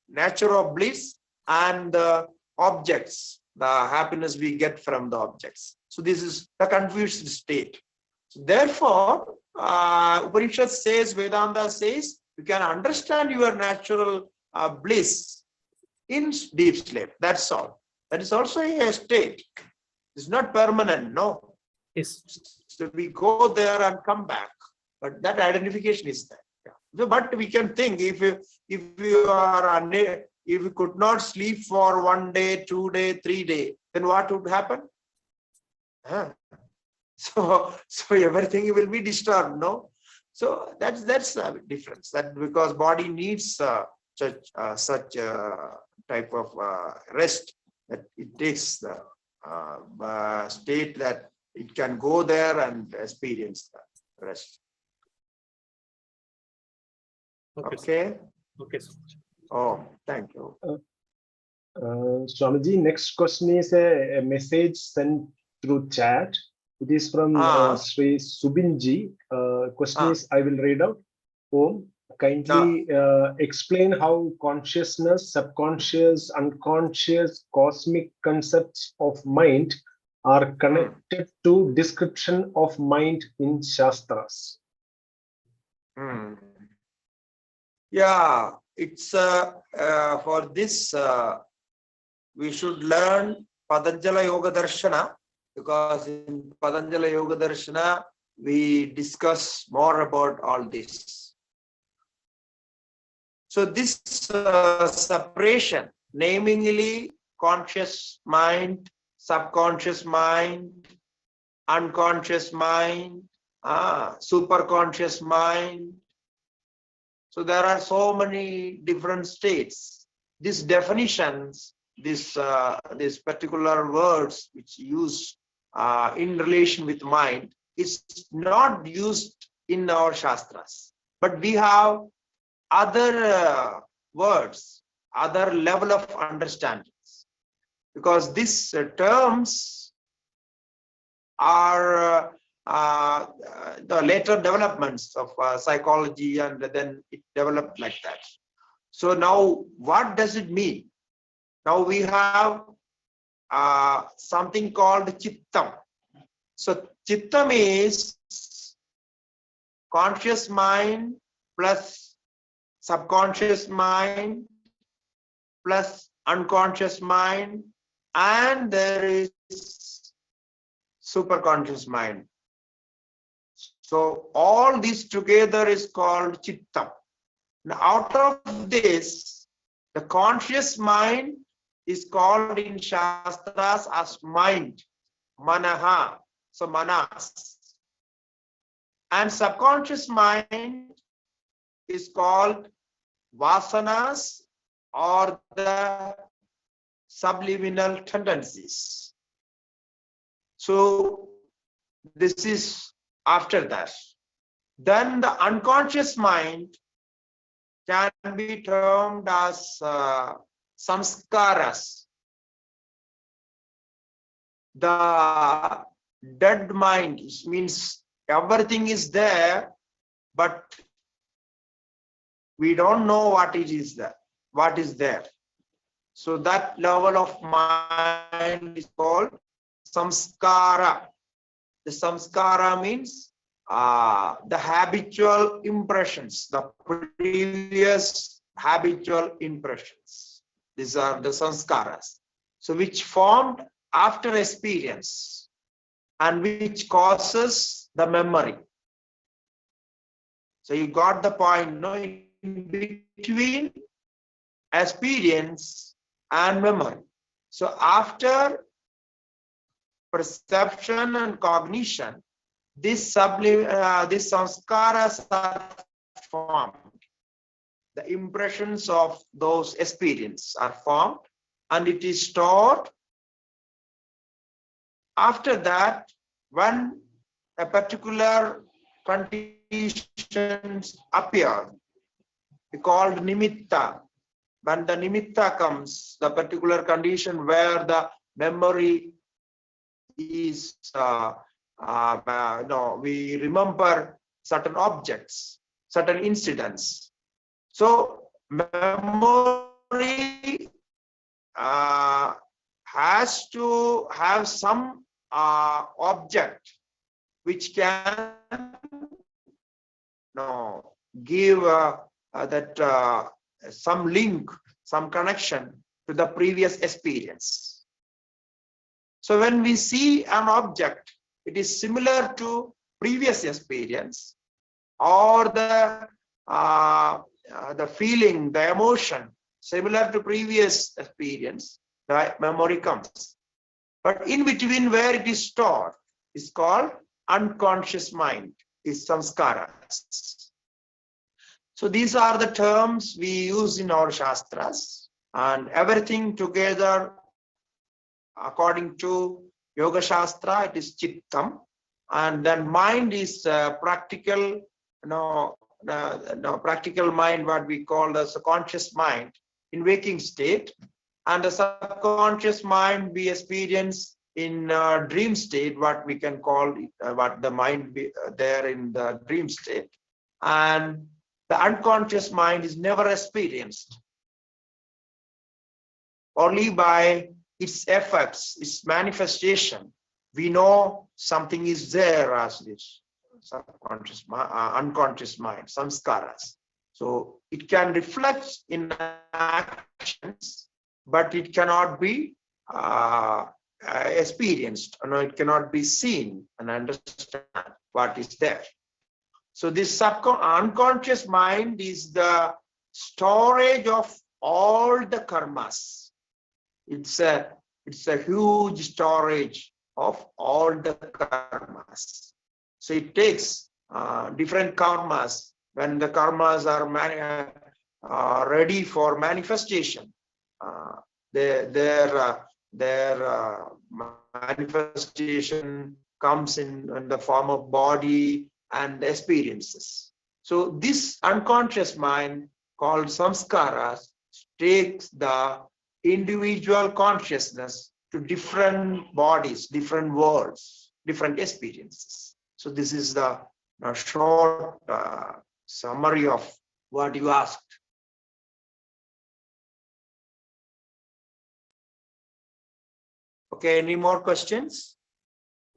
nature of bliss and the objects, the happiness we get from the objects. So this is the confused state. So therefore, Upanishad says, Vedanta says, you can understand your natural bliss in deep sleep. That's all. That is also a state. It's not permanent, no. Yes. So we go there and come back, but that identification is there. Yeah. But we can think if you could not sleep for 1 day, 2 days, 3 days, then what would happen? So everything will be disturbed, no? So that's a difference. That because body needs such type of rest, that it takes the state that it can go there and experience the rest. Okay. Okay. Oh, thank you. Swamiji, next question is a message sent through chat. It is from Sri Subinji. Question is, I will read out. Om, kindly explain how consciousness, subconscious, unconscious, cosmic concepts of mind are connected to description of mind in Shastras. Yeah, it's for this we should learn Patanjala Yoga Darshana, because in Patanjala Yoga Darshana we discuss more about all this. So this separation, namely conscious mind, subconscious mind, unconscious mind, superconscious mind. So there are so many different states. These definitions, these particular words which use in relation with mind is not used in our Shastras. But we have other words, other level of understandings. Because these terms are the later developments of psychology, and then it developed like that. So now what does it mean? Now we have something called Chittam. So Chittam is conscious mind plus subconscious mind plus unconscious mind, and there is superconscious mind. So all this together is called Chittam. Now out of this, the conscious mind is called in Shastras as mind, Manaha, so Manas. And subconscious mind is called Vasanas, or the subliminal tendencies. So this is after that. Then the unconscious mind can be termed as samskaras. The dead mind means everything is there, but we don't know what it is there, what is there. So that level of mind is called samskara. The samskara means the habitual impressions, the previous habitual impressions. These are the sanskaras. So which formed after experience and which causes the memory. So you got the point, no? In between experience and memory. So after perception and cognition, these sanskaras are formed. The impressions of those experiences are formed and it is stored. After that, when a particular conditions appear, called nimitta. When the nimitta comes, the particular condition where the memory is, we remember certain objects, certain incidents. So memory has to have some object which can give some link, some connection to the previous experience. So when we see an object, it is similar to previous experience, or the feeling, the emotion similar to previous experience, the memory comes. But in between where it is stored is called unconscious mind, is samskaras. So these are the terms we use in our Shastras, and everything together according to Yoga Shastra, it is Chittam, and then mind is practical, practical mind, what we call as a conscious mind in waking state, and the subconscious mind we experience in dream state, what we can call what the mind be there in the dream state, and the unconscious mind is never experienced. Only by its effects, its manifestation, we know something is there as this subconscious, unconscious mind, samskaras. So it can reflect in actions, but it cannot be experienced. It cannot be seen and understand what is there. So this unconscious mind is the storage of all the karmas. It's a huge storage of all the karmas. So it takes different karmas. When the karmas are ready for manifestation, their manifestation comes in the form of body and experiences. So this unconscious mind called samskaras takes the individual consciousness to different bodies, different worlds, different experiences. So this is the short summary of what you asked. Okay, any more questions?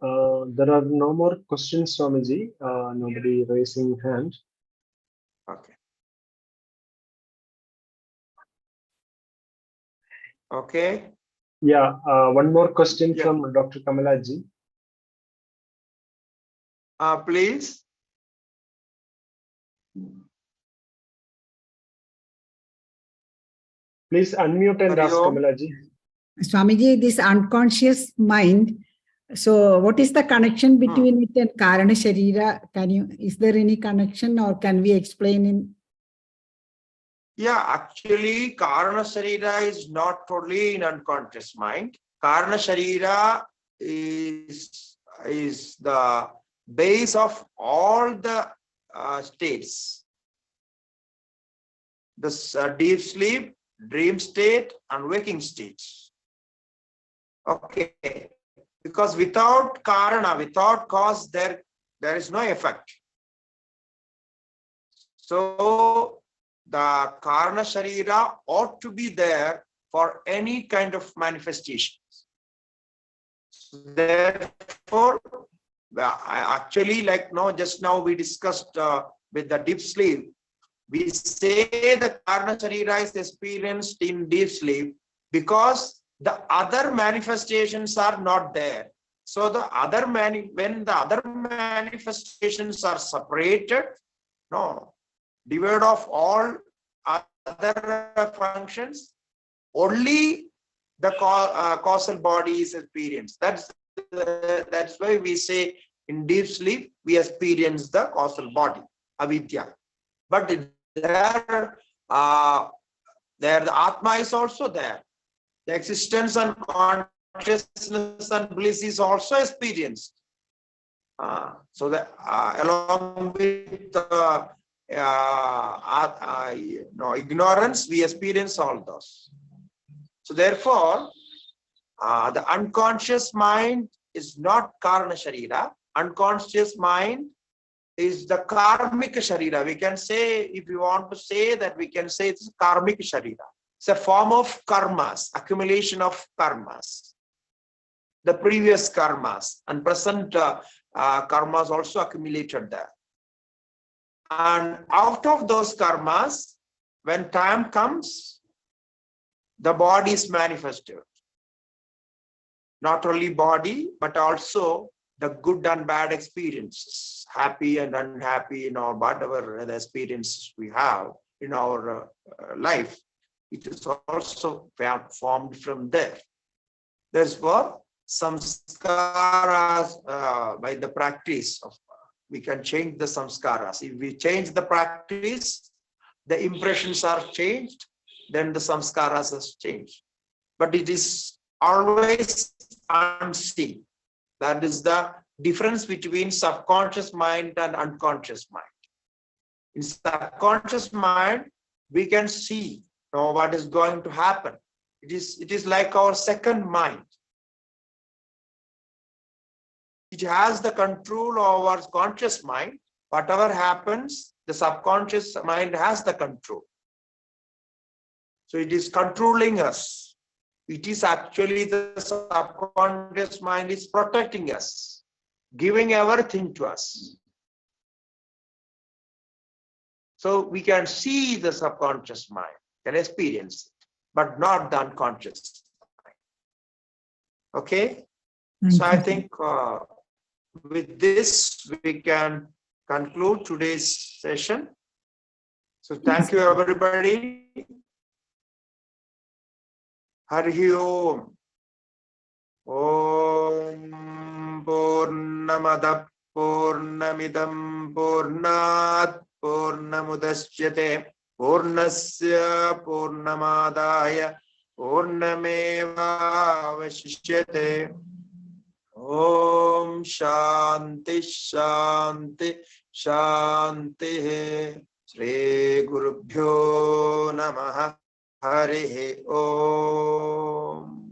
There are no more questions, Swamiji. Nobody raising hand. Okay. Okay. Yeah, one more question from Dr. Kamalaji. Please. Please unmute and ask Kamalaji. Swamiji, this unconscious mind, so what is the connection between it and Karana Sharira? Is there any connection, or can we explain in? Yeah, actually, Karana Sharira is not totally in unconscious mind. Karana Sharira is the base of all the states. The deep sleep, dream state, and waking states. Okay. Because without Karana, without cause, there there is no effect. So the Karana Sharira ought to be there for any kind of manifestations. Therefore, actually, like just now we discussed with the deep sleep, we say the Karana Sharira is experienced in deep sleep because the other manifestations are not there. So the other when the other manifestations are separated, devoid of all other functions, only the causal body is experienced. That's why we say in deep sleep we experience the causal body, avidya. But there the Atma is also there. The existence and consciousness and bliss is also experienced. So that along with ignorance, we experience all those. So therefore, the unconscious mind is not Karana Sharira. Unconscious mind is the karmic Sharira. We can say, if you want to say that, we can say it's karmic Sharira. It's a form of karmas, accumulation of karmas. The previous karmas and present karmas also accumulated there. And out of those karmas, when time comes, the body is manifested. Not only body, but also the good and bad experiences, happy and unhappy, whatever the experiences we have in our life, it is also formed from there. Therefore, samskaras, by the practice of, we can change the samskaras. If we change the practice, the impressions are changed, then the samskaras has changed. But it is always unseen. That is the difference between subconscious mind and unconscious mind. In subconscious mind, we can see what is going to happen. It is like our second mind. It has the control over our conscious mind. Whatever happens, the subconscious mind has the control. So it is controlling us. It is actually the subconscious mind is protecting us, giving everything to us. So we can see the subconscious mind, can experience it, but not the unconscious mind. Okay? So I think with this, we can conclude today's session. So thank you, everybody. Hari Om. Om Purnamada Purnamidam Purnat Purnamudashyate Purnasya Purnamadaya Purnameva Vashishyate. Om Shanti Shanti Shanti. Shri Gurubhyo Namaha. Hare Om.